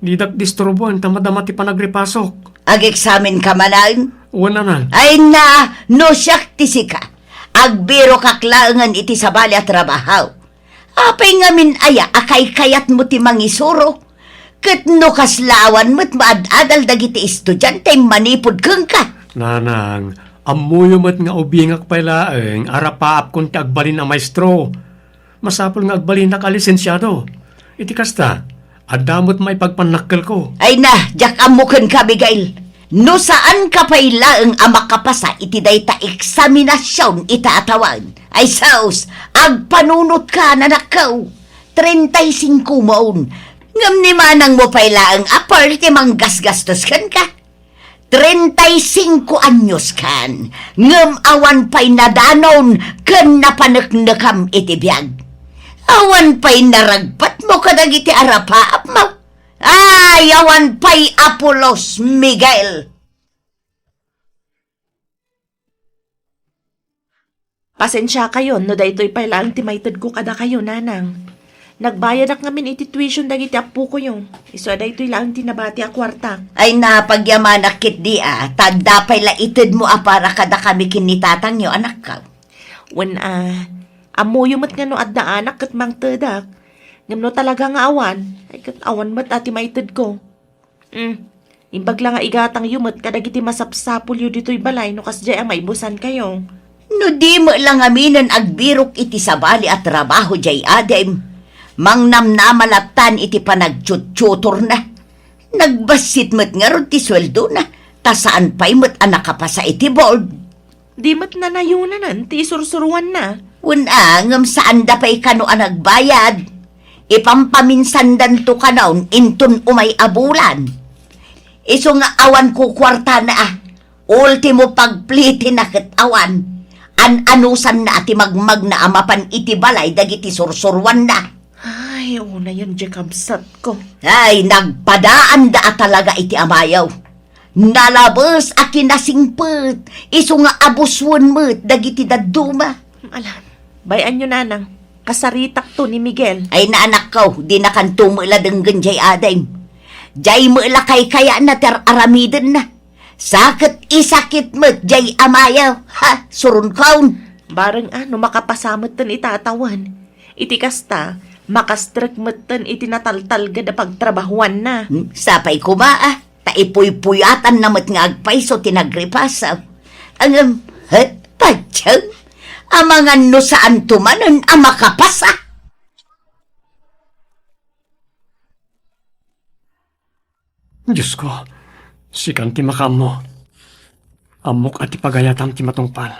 Speaker 9: Di disturbuan tamadama ti panagripasok.
Speaker 8: Ag-examine ka manan.
Speaker 9: Wala na.
Speaker 8: Ay na, no siyak ti ka. Agbiro kaklangan iti sabali at trabaho. Apay nga min aya, akay kayat mo ti mangisuro. Kat no kaslawan mo't maad-adal dagiti estudyante manipod kang ka.
Speaker 9: Nanang, amuyo mat nga ubingak pailaeng arapaap kung ti agbalin ang maestro. Masapol nga agbalin na kalisensyado. Iti kasta, adamot may pagpanakkel ko.
Speaker 8: Ay na, jak amukan ka, Miguel. No saan ka pailaeng amakapasa iti dayta eksaminasyon itaatawan. Ay saus, agpanunot ka na nakaw. 35 maun. Ngam ni manang mo pailaeng aparte mang gasgastos kan ka. 35 anyos kan. Ngam awan pa'y nadanon kan napanaknakam iti biyag. Awan pa'y naragpat mo kadag iti arapaap mo. Ay, awan pa'y Apolos, Miguel.
Speaker 5: Pasensya kayo, no daytoy pa lang timaytad ko kada kayo, nanang. Nagbayad ak ngamin iti tuition dagiti apo ko yung. Iso daytoy lang tinabati a kwarta.
Speaker 8: Ay napagyaman akit di tagdapay la itid mo para kada kami kinitatang yo anak ka.
Speaker 5: When amuyo mat nga no adda anak kat mang tedak. Ngam no talaga nga awan. Ay kat awan mat ati maitid ko. Imbag lang nga igatang yumat kadagiti masapsapul yu dito'y balay no kasjay ang maibusan kayo.
Speaker 8: No di mo lang aminan agbirok iti sabali at trabaho jay adem. Mang namnamalatan iti panagtsututor na. Nagbasit mo't nga ron ti sweldo na. Ta saan pa'y mo't anak ka pa sa iti board.
Speaker 5: Di mat na nayunanan, ti sursuruan na.
Speaker 8: Unangam saan da pa'y kano ang nagbayad. Ipampaminsandan to kanaon intun umay abulan. Iso nga awan ko kwarta na Ultimo pagpliti na ket awan. Anusan na ati magmag na amapan iti balay dagiti sursurwan na.
Speaker 5: Ay, una yun, Jacob, sat ko.
Speaker 8: Ay, nagpadaan da talaga iti amayaw. Nalabas a kinasingpet. Iso nga abuswan mo't dagiti daduma.
Speaker 5: Alam, bayan nyo nanang. Kasaritak to ni Miguel.
Speaker 8: Ay naanak ko, di na kan tumula denggan jay adem. Jay mo kay kaya na ter aramiden na. Sakit isakit mo't jay amayaw. Ha, surun kaun.
Speaker 5: Bareng makapasamot tan itatawan. Iti kasta, makastrek metten iti nataltal gada pagtrabahuan na.
Speaker 8: Sapay kumaa. Taipuy-puyatan namat nga agpaiso tinagripasaw. Ang padyang. Amangan no saan tumanon ang makapasa.
Speaker 9: Diyos ko, sikan ti makamo. Amok at ipagayatam ti matungpal.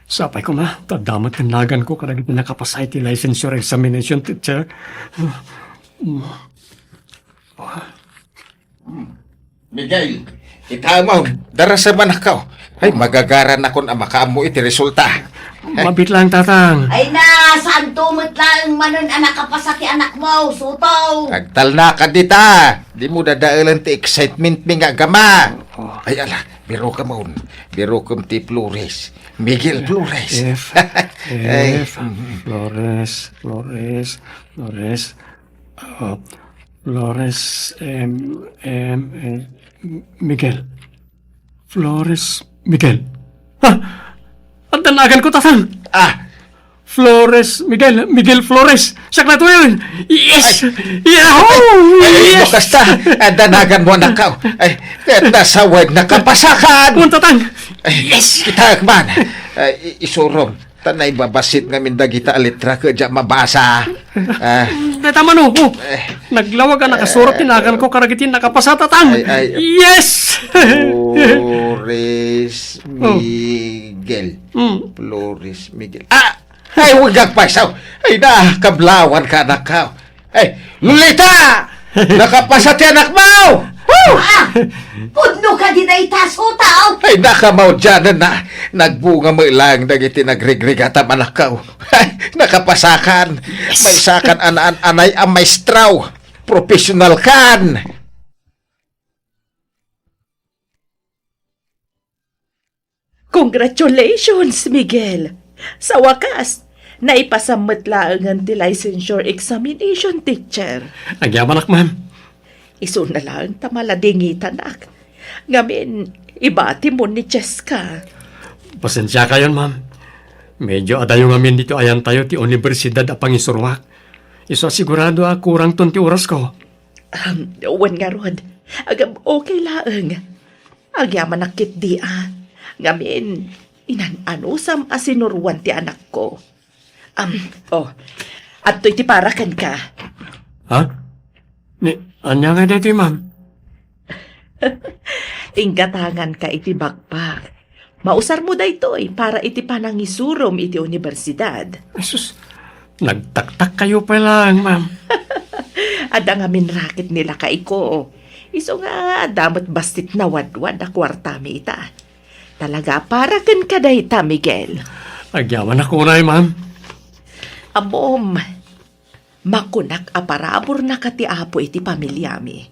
Speaker 9: Sapay ko ma, tadamat nagan ko karagit na nakapasay ti licensure examination teacher.
Speaker 4: Miguel, itamaw, darasa man ako. Ay, magagaran ako na makaamo iti resulta.
Speaker 9: Mabit lang, tatang.
Speaker 8: Ay na, saan tumot lang manon ang nakapasa ti anak mo, sutaw.
Speaker 4: Agtal na ka dita. Di mo dadaalan ti excitement mi nga gama. Ay ala, biro ka mo. Biro kom ti Flores. Miguel Flores. Ay,
Speaker 9: Flores, Miguel. Flores, Miguel. Ha! Ang tanagan ko, tatang. Flores, Miguel Flores. Siya na to yun. Yes! Yahoo!
Speaker 4: Ay,
Speaker 9: Yes!
Speaker 4: basta, danagan mo na ka. Ay, nasawad na kapasakan.
Speaker 9: Tatang.
Speaker 4: Yes! Kita man. Ay, isurong. Tanay babasit nga mindagita alitra ka dyan mabasa.
Speaker 9: Tama no. Naglawag ka nakasurat tinagan ko karagitin nakapasa, tatang. Yes!
Speaker 4: Flores Miguel. Flores Miguel. Ay, huwag agpasaw. Ay, nakablawan ka anak ka. Ay, Lolita! Nakapasa ti anak mo!
Speaker 8: Pudno ka di na itaso, tao.
Speaker 4: Ay, nakamaw dyan na nagbunga mo ilang dagiti nagrigrigatam anak ka. Ay, nakapasakan. May sakan anay ang maestraw. Professional kan.
Speaker 5: Congratulations, Miguel! Sa wakas, naipasamot laangan ti licensure examination teacher.
Speaker 9: Agyaman ak, ma'am.
Speaker 5: Iso na lang tamaladingitan ak. Ngamin, ibati mo ni Cheska.
Speaker 9: Pasensya kayon, ma'am. Medyo adayo ngamin dito ayan tayo ti universidad a pangisurwak. Iso sigurado kurang ton ti oras ko.
Speaker 5: Wan nga rod, agam okay laang. Agyaman nakit di Ngamin, inan-anusam asinuruan ti anak ko. At to'y ti parakan ka.
Speaker 9: Ha? Anya nga dito, ma'am?
Speaker 5: Inggatangan ka iti bakbak. Mausar mo daytoy para iti panangisurom iti universidad.
Speaker 9: Jesus, nagtaktak kayo pa lang, ma'am.
Speaker 5: Ada nga minrakit nila ka iko. Iso nga damot bastit na wadwad a kwartami ita. Talaga para ken ka dayta, Miguel.
Speaker 9: Agyaman ako na, ma'am.
Speaker 5: Amom, makunak aparabor na kati apo iti pamilyami.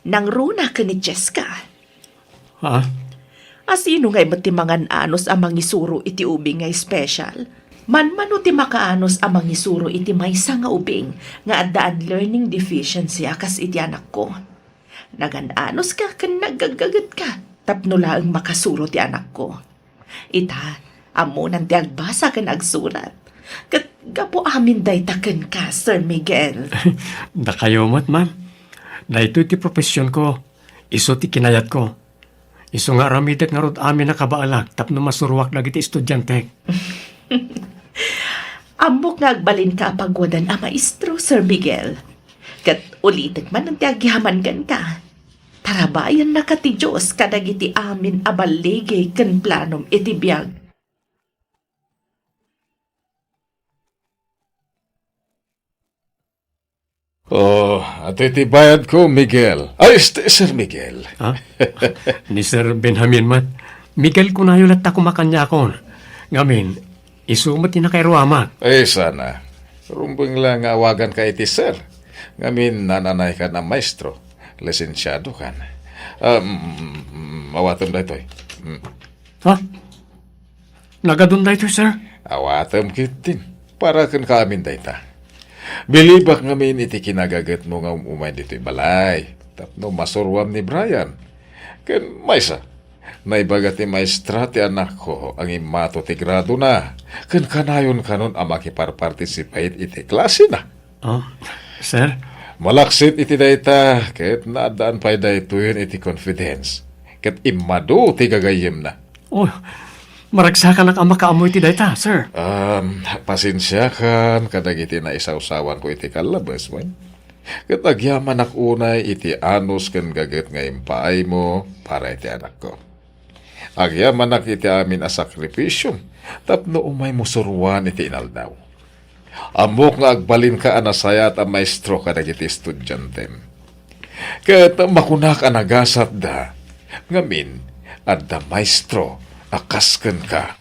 Speaker 5: Nang runa ka ni Cheska.
Speaker 9: Ha?
Speaker 5: Asino nga'y matimangan anos amang isuro iti ubing ngay special? Manmano ti makaanos amang isuro iti maysa nga ubing nga addaan learning deficiency akas iti anak ko. Nagan-anos ka kan nagagagat ka. Tapno laang makasuro ti anak ko. Ita, amo nang ti agbasa kan agsurat. Kat gapo amin day taken ka, Sir Miguel.
Speaker 9: Da kayo mat, ma'am. Dahito ti profesyon ko. Iso ti kinayat ko. Iso nga ramitek nga rod amin nakabaalak tapno masurwak na iti estudyante.
Speaker 5: Amok nga agbalin ka pagwadan a maestro, Sir Miguel. Kat ulitek man ang ti agyaman kan ka. Tarabayan na kati Diyos kadagiti amin abaligay ken planom iti biyag.
Speaker 10: At iti bayad ko, Miguel. Ay, Sir Miguel.
Speaker 9: Ha? Ni Sir Benjamin mat. Miguel kunayo lat ako makanya kon. Ngamin, isumat ti nakairuamak.
Speaker 10: Ay, sana. Rumbang lang awagan ka iti, sir. Ngamin nananay ka na maestro. Lisensyado kan. Awatam da ito
Speaker 9: Ha? Nagadun da ito, sir?
Speaker 10: Awatam kitin. Para kan kaamin da ita. Bilibak ngamin iti kinagagat mo nga umay dito'y balay. Tapno masurwam ni Brian. Ken maysa. Naibagat ni maestra ti anak ko ang imato ti grado na. Ken kanayon kanon ang makiparparticipate iti klase na.
Speaker 9: Oh, sir?
Speaker 10: Malaksit iti dayta, ket naadaan pa'y daytoyen iti confidence. Ket imado ti gagayem na.
Speaker 9: Oh, maragsakan ang makaamoy ti dayta, sir.
Speaker 10: Pasensya kan, kadagiti na isawsawan ko iti kalabas mo. Ket agyaman ak unay iti anos ken gaget nga impaay mo para iti anak ko. Agyaman ak iti amin a sakripisyo, tapno umay musurwan iti inaldaw. Amok nga agbalin ka anasaya at ang maestro ka dagiti estudyantem. Ket makunak anagasat da, ngamin at da maestro akasken ka.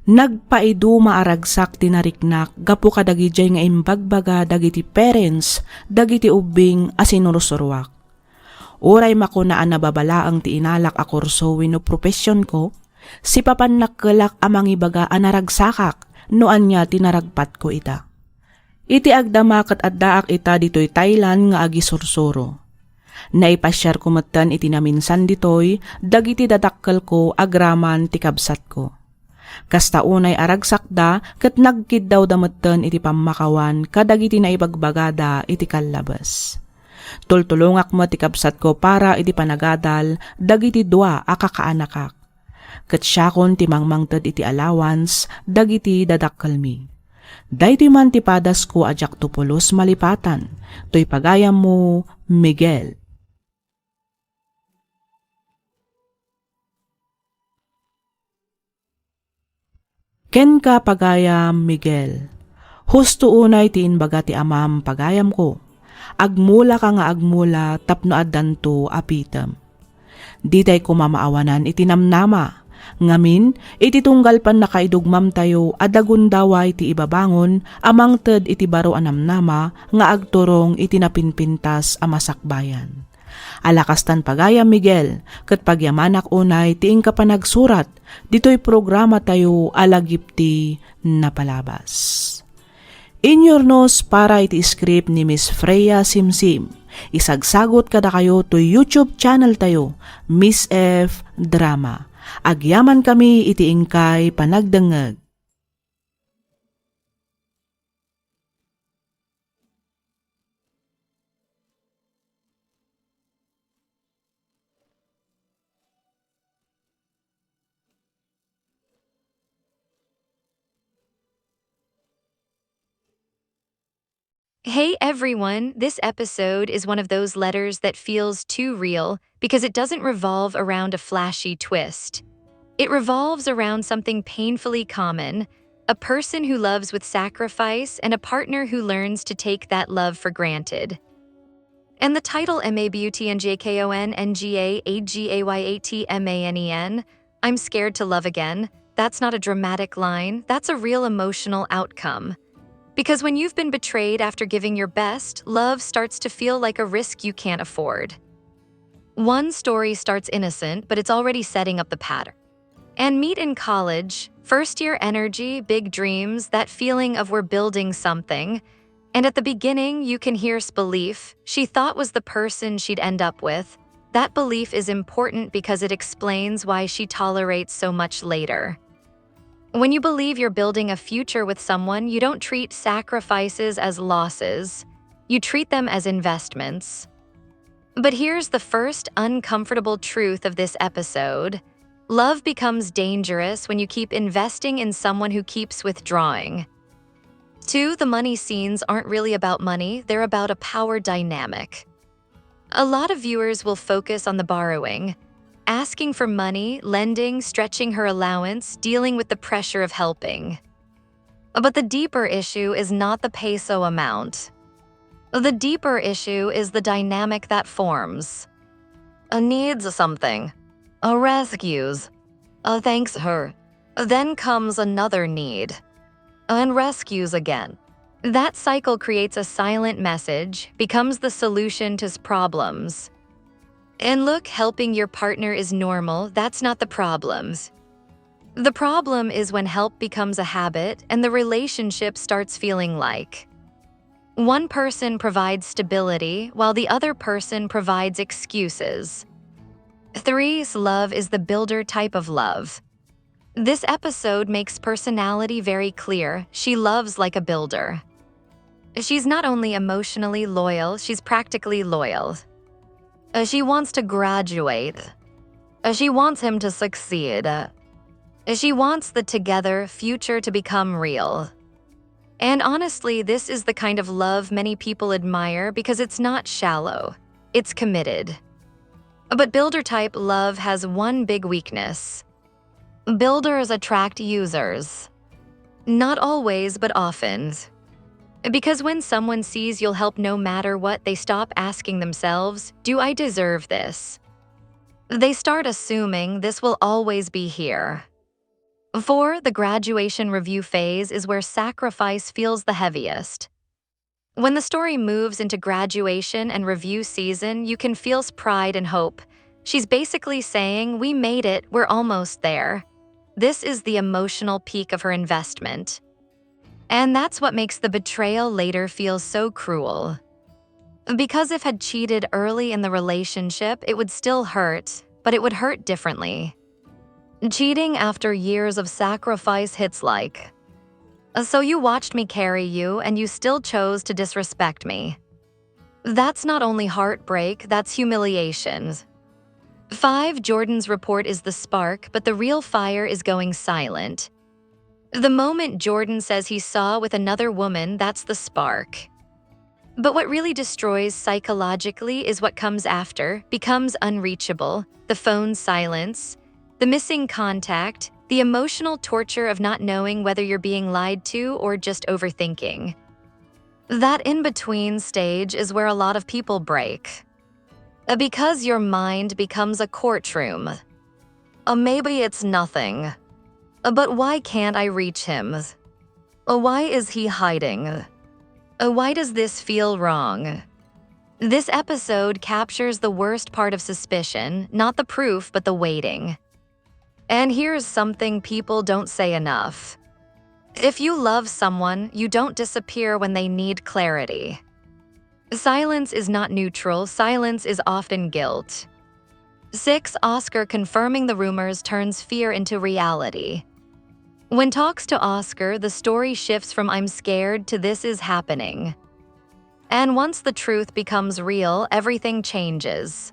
Speaker 3: Nagpaidu maaragsak tinariknak gapu kadagijay nga imbagbaga dagiti parents dagiti ubing asinurusurwak. Uray makunaan na babalaang ti inalak a kurso wenno profesyon ko, si papan nakkelak amang ibaga anaragsakak noan niya tinaragpat ko ita. Iti agdamakat at daak ita ditoy Thailand nga agi sursuro. Naipasyar ko matan iti naminsan ditoy dagiti dadakkel ko agraman ti kabsat ko. Kasta unay aragsak da ket nagkid daw dametten iti pammakawan kadagiti naibagbagada iti kallabas. Tultulungak mo ti kabsat ko para iti panagadal dagiti dua a kakaanakak. Ket syakon ti mangmangted iti allowance dagiti dadakkel mi. Daytoy man ti padas ko ajak tupulos malipatan, toy pagayam mo, Miguel. Ken ka pagayam, Miguel. Husto unay ti inbaga ti amam pagayam ko. Agmula ka nga agmula tapno addanto apitem. Ditay ko mamaawanan iti namnama. Ngamin, iti tunggal pan nakaidugmam tayo adagundaway ti ibabangon amang ted iti baro anamnama nga agturong iti napinpintas a masakbayan. Alakastan pagayam Miguel, ket pagyamanak unay ti ingka pa nagsurat, dito'y programa tayo alagipti na palabas. Inyornos para iti script ni Miss Freya Simsim. Isagsagot kada kayo to YouTube channel tayo, Miss F Drama. Agyaman kami iti ingkay panagdengeg.
Speaker 11: Hey everyone, this episode is one of those letters that feels too real because it doesn't revolve around a flashy twist. It revolves around something painfully common, a person who loves with sacrifice and a partner who learns to take that love for granted. And the title MABUTNJKONNGAAGAYATMANEN, I'm scared to love again, that's not a dramatic line, that's a real emotional outcome. Because when you've been betrayed after giving your best, love starts to feel like a risk you can't afford. One story starts innocent, but it's already setting up the pattern. And meet in college, first-year energy, big dreams, that feeling of we're building something. And at the beginning, you can hear belief she thought was the person she'd end up with. That belief is important because it explains why she tolerates so much later. When you believe you're building a future with someone, you don't treat sacrifices as losses. You treat them as investments. But here's the first uncomfortable truth of this episode. Love becomes dangerous when you keep investing in someone who keeps withdrawing. 2, the money scenes aren't really about money, they're about a power dynamic. A lot of viewers will focus on the borrowing, asking for money, lending, stretching her allowance, dealing with the pressure of helping. But the deeper issue is not the peso amount. The deeper issue is the dynamic that forms. A needs something. A rescues. A thanks her. Then comes another need. And rescues again. That cycle creates a silent message, becomes the solution to problems. And look, helping your partner is normal, that's not the problems. The problem is when help becomes a habit and the relationship starts feeling like one person provides stability while the other person provides excuses. 3's love is the builder type of love. This episode makes personality very clear. She loves like a builder. She's not only emotionally loyal, she's practically loyal. She wants to graduate. She wants him to succeed. She wants the together future to become real. And honestly, this is the kind of love many people admire because it's not shallow. It's committed. But builder type love has one big weakness. Builders attract users. Not always, but often. Because when someone sees you'll help no matter what, they stop asking themselves, do I deserve this? They start assuming this will always be here. 4, the graduation review phase is where sacrifice feels the heaviest. When the story moves into graduation and review season, you can feel pride and hope. She's basically saying, we made it, we're almost there. This is the emotional peak of her investment. And that's what makes the betrayal later feel so cruel. Because if had cheated early in the relationship, it would still hurt, but it would hurt differently. Cheating after years of sacrifice hits like, so you watched me carry you and you still chose to disrespect me. That's not only heartbreak, that's humiliation. 5, Jordan's report is the spark, but the real fire is going silent. The moment Jordan says he saw with another woman, that's the spark. But what really destroys psychologically is what comes after, becomes unreachable, the phone silence, the missing contact, the emotional torture of not knowing whether you're being lied to or just overthinking. That in-between stage is where a lot of people break. Because your mind becomes a courtroom. Maybe it's nothing. But why can't I reach him? Why is he hiding? Why does this feel wrong? This episode captures the worst part of suspicion, not the proof, but the waiting. And here's something people don't say enough. If you love someone, you don't disappear when they need clarity. Silence is not neutral, silence is often guilt. 6, Oscar confirming the rumors turns fear into reality. When talks to Oscar, the story shifts from I'm scared to this is happening. And once the truth becomes real, everything changes.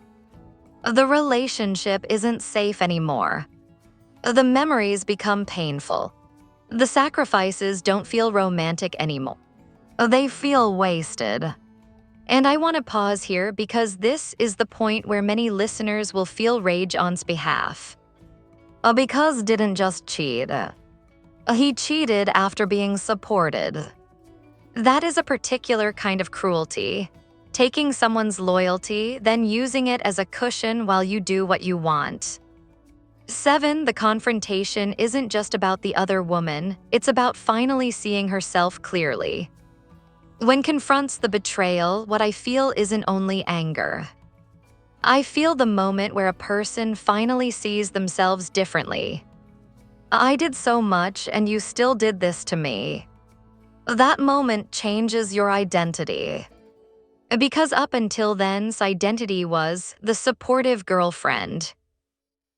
Speaker 11: The relationship isn't safe anymore. The memories become painful. The sacrifices don't feel romantic anymore. They feel wasted. And I want to pause here because this is the point where many listeners will feel rage on's behalf. Because didn't just cheat. He cheated after being supported. That is a particular kind of cruelty. Taking someone's loyalty, then using it as a cushion while you do what you want. 7, the confrontation isn't just about the other woman, it's about finally seeing herself clearly. When confronts the betrayal, what I feel isn't only anger. I feel the moment where a person finally sees themselves differently. I did so much and you still did this to me. That moment changes your identity. Because up until then's identity was the supportive girlfriend.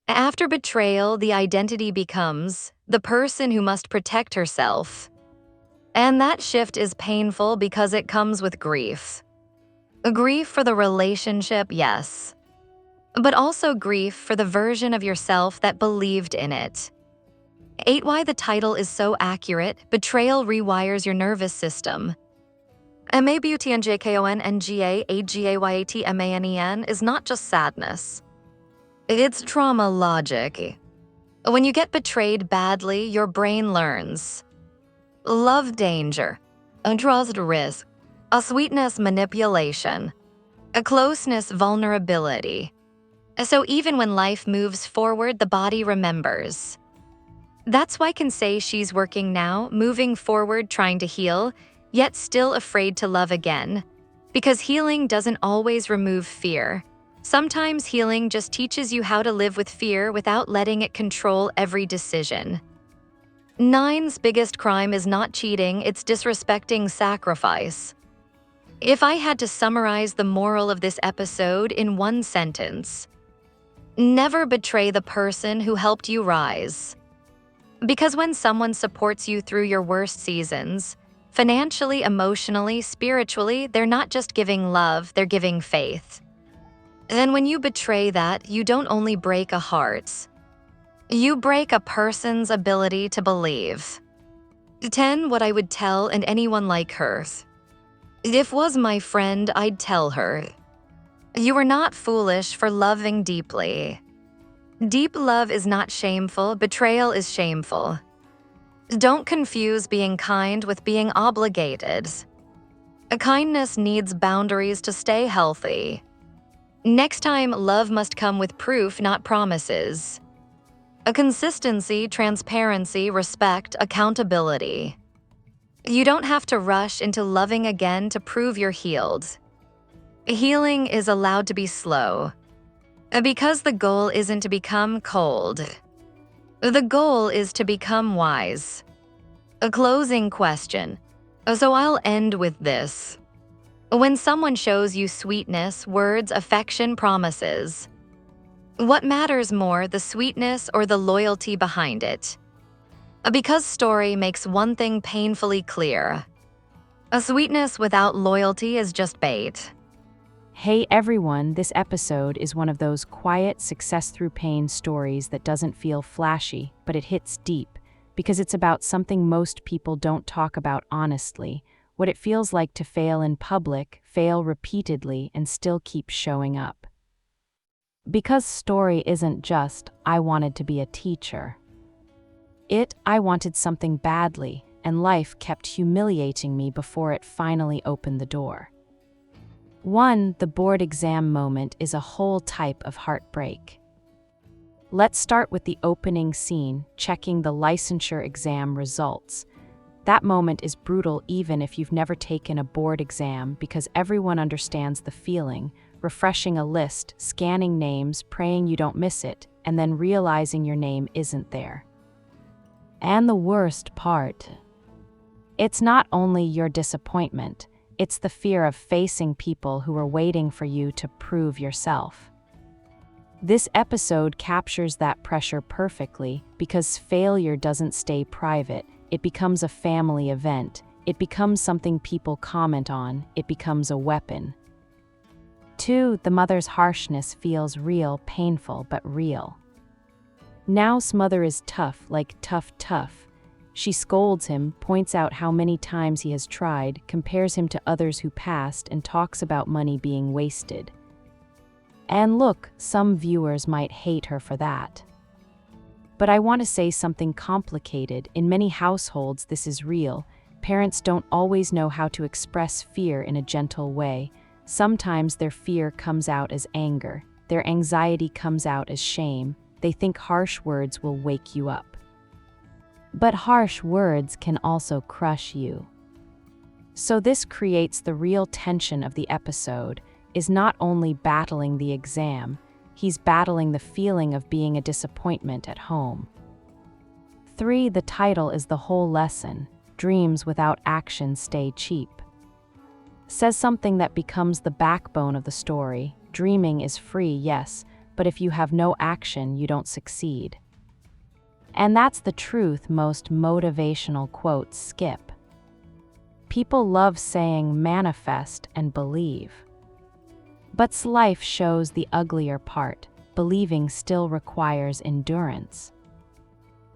Speaker 11: After betrayal, the identity becomes the person who must protect herself. And that shift is painful because it comes with grief. Grief for the relationship, yes. But also grief for the version of yourself that believed in it. 8, why the title is so accurate, betrayal rewires your nervous system. MABUTNJKONNGAAGAYATMANEN is not just sadness. It's trauma logic. When you get betrayed badly, your brain learns. Love danger, a trust risk, a sweetness manipulation, a closeness vulnerability. So even when life moves forward, the body remembers. That's why I can say she's working now, moving forward, trying to heal, yet still afraid to love again. Because healing doesn't always remove fear. Sometimes healing just teaches you how to live with fear without letting it control every decision. 9's biggest crime is not cheating, it's disrespecting sacrifice. If I had to summarize the moral of this episode in one sentence, never betray the person who helped you rise. Because when someone supports you through your worst seasons, financially, emotionally, spiritually, they're not just giving love, they're giving faith. And when you betray that, you don't only break a heart, you break a person's ability to believe. 10. What I would tell and anyone like her. If was my friend, I'd tell her, you are not foolish for loving deeply. Deep love is not shameful, betrayal is shameful. Don't confuse being kind with being obligated. A kindness needs boundaries to stay healthy. Next time, love must come with proof, not promises. A consistency, transparency, respect, accountability. You don't have to rush into loving again to prove you're healed. Healing is allowed to be slow. Because the goal isn't to become cold. The goal is to become wise. A closing question. So I'll end with this. When someone shows you sweetness, words, affection, promises, what matters more, the sweetness or the loyalty behind it? Because story makes one thing painfully clear. A sweetness without loyalty is just bait.
Speaker 12: Hey everyone, this episode is one of those quiet, success through pain stories that doesn't feel flashy, but it hits deep, because it's about something most people don't talk about honestly, what it feels like to fail in public, fail repeatedly, and still keep showing up. Because story isn't just, I wanted to be a teacher. I wanted something badly, and life kept humiliating me before it finally opened the door. 1. The board exam moment is a whole type of heartbreak. Let's start with the opening scene, checking the licensure exam results. That moment is brutal even if you've never taken a board exam because everyone understands the feeling, refreshing a list, scanning names, praying you don't miss it, and then realizing your name isn't there. And the worst part, it's not only your disappointment, it's the fear of facing people who are waiting for you to prove yourself. This episode captures that pressure perfectly because failure doesn't stay private. It becomes a family event. It becomes something people comment on. It becomes a weapon. 2. The mother's harshness feels real, painful, but real. Now's mother is tough, like tough. She scolds him, points out how many times he has tried, compares him to others who passed, and talks about money being wasted. And look, some viewers might hate her for that. But I want to say something complicated. In many households, this is real. Parents don't always know how to express fear in a gentle way. Sometimes their fear comes out as anger. Their anxiety comes out as shame. They think harsh words will wake you up. But harsh words can also crush you. So this creates the real tension of the episode, is not only battling the exam, he's battling the feeling of being a disappointment at home. 3. The title is the whole lesson. Dreams without action stay cheap. Says something that becomes the backbone of the story. Dreaming is free, yes, but if you have no action, you don't succeed. And that's the truth most motivational quotes skip. People love saying manifest and believe. But life shows the uglier part. Believing still requires endurance.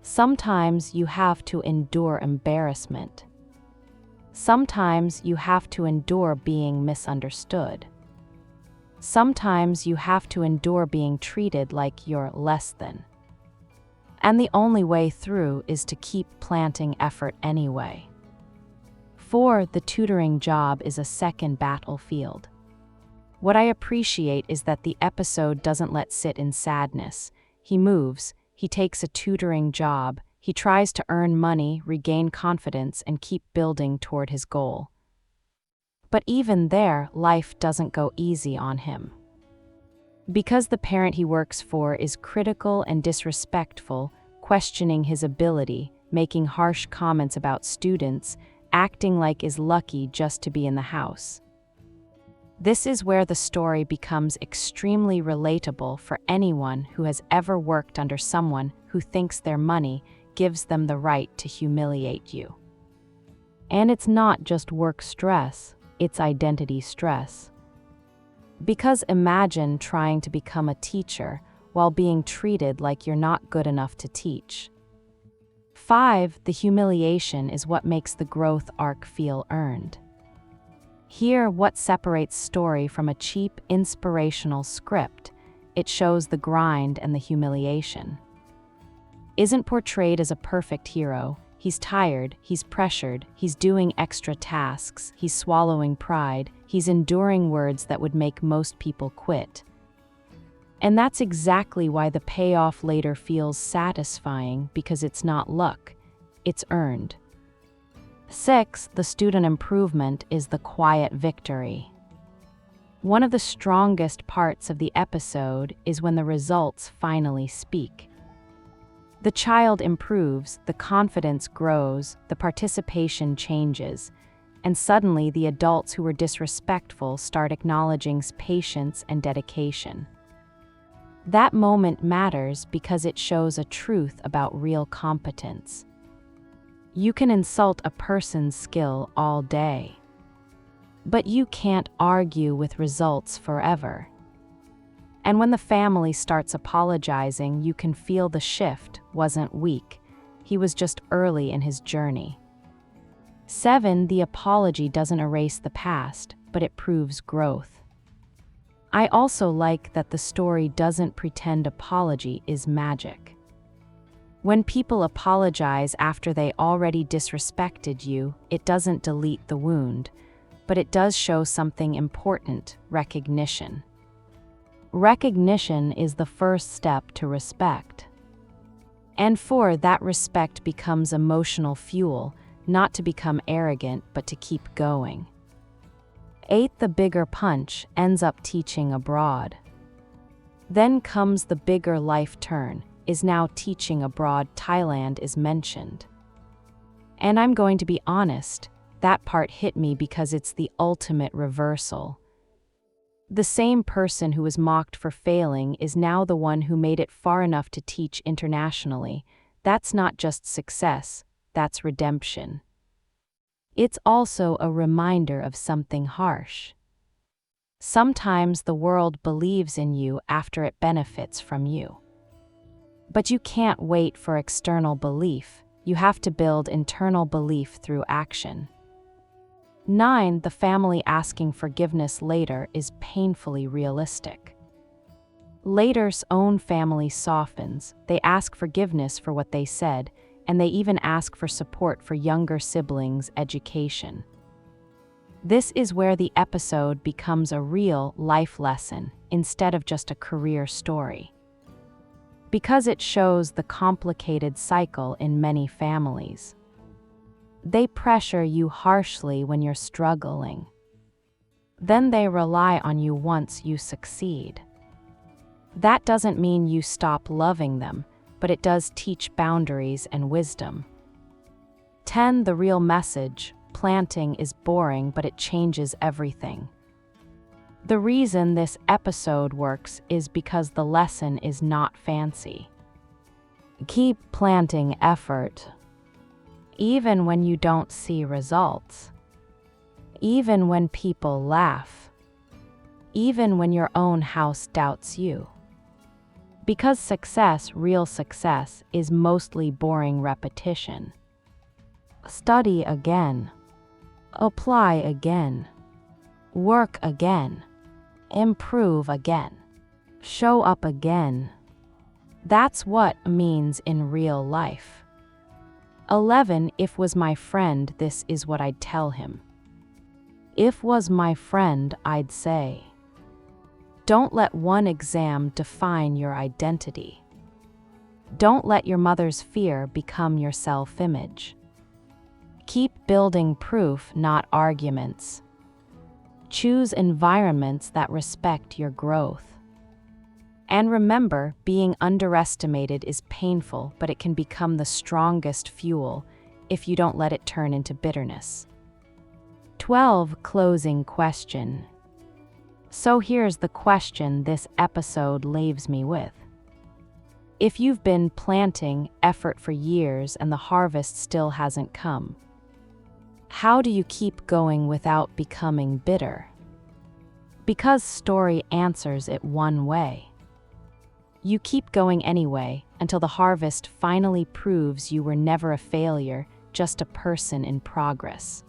Speaker 12: Sometimes you have to endure embarrassment. Sometimes you have to endure being misunderstood. Sometimes you have to endure being treated like you're less than. And the only way through is to keep planting effort anyway. 4. The tutoring job is a second battlefield. What I appreciate is that the episode doesn't let sit in sadness. He moves, he takes a tutoring job, He tries to earn money, regain confidence, and keep building toward his goal. But even there, life doesn't go easy on him. Because the parent he works for is critical and disrespectful, questioning his ability, making harsh comments about students, acting like is lucky just to be in the house. This is where the story becomes extremely relatable for anyone who has ever worked under someone who thinks their money gives them the right to humiliate you. And it's not just work stress, it's identity stress. Because imagine trying to become a teacher while being treated like you're not good enough to teach. 5. The humiliation is what makes the growth arc feel earned. Here, what separates story from a cheap, inspirational script, it shows the grind and the humiliation. Isn't portrayed as a perfect hero. He's tired, he's pressured, he's doing extra tasks, he's swallowing pride, he's enduring words that would make most people quit. And that's exactly why the payoff later feels satisfying, because it's not luck, it's earned. 6. The student improvement is the quiet victory. One of the strongest parts of the episode is when the results finally speak. The child improves, the confidence grows, the participation changes, and suddenly the adults who were disrespectful start acknowledging patience and dedication. That moment matters because it shows a truth about real competence. You can insult a person's skill all day, but you can't argue with results forever. And when the family starts apologizing, you can feel the shift wasn't weak. He was just early in his journey. 7. The apology doesn't erase the past, but it proves growth. I also like that the story doesn't pretend apology is magic. When people apologize after they already disrespected you, it doesn't delete the wound, but it does show something important: recognition. Recognition is the first step to respect. And that respect becomes emotional fuel, not to become arrogant, but to keep going. 8. The bigger punch ends up teaching abroad. Then comes the bigger life turn, is now teaching abroad. Thailand is mentioned. And I'm going to be honest, that part hit me because it's the ultimate reversal. The same person who was mocked for failing is now the one who made it far enough to teach internationally. That's not just success, that's redemption. It's also a reminder of something harsh. Sometimes the world believes in you after it benefits from you. But you can't wait for external belief. You have to build internal belief through action. 9. The family asking forgiveness later is painfully realistic. Later's own family softens. They ask forgiveness for what they said, and they even ask for support for younger siblings' education. This is where the episode becomes a real life lesson instead of just a career story. Because it shows the complicated cycle in many families. They pressure you harshly when you're struggling. Then they rely on you once you succeed. That doesn't mean you stop loving them, but it does teach boundaries and wisdom. 10. The real message: planting is boring, but it changes everything. The reason this episode works is because the lesson is not fancy. Keep planting effort. Even when you don't see results. Even when people laugh. Even when your own house doubts you. Because success, real success, is mostly boring repetition. Study again. Apply again. Work again. Improve again. Show up again. That's what means in real life. 11. If was my friend, this is what I'd tell him. If was my friend, I'd say, don't let one exam define your identity. Don't let your mother's fear become your self-image. Keep building proof, not arguments. Choose environments that respect your growth. And remember, being underestimated is painful, but it can become the strongest fuel if you don't let it turn into bitterness. 12. Closing question. So here's the question this episode leaves me with. If you've been planting effort for years and the harvest still hasn't come, how do you keep going without becoming bitter? Because story answers it one way. You keep going anyway until the harvest finally proves you were never a failure, just a person in progress.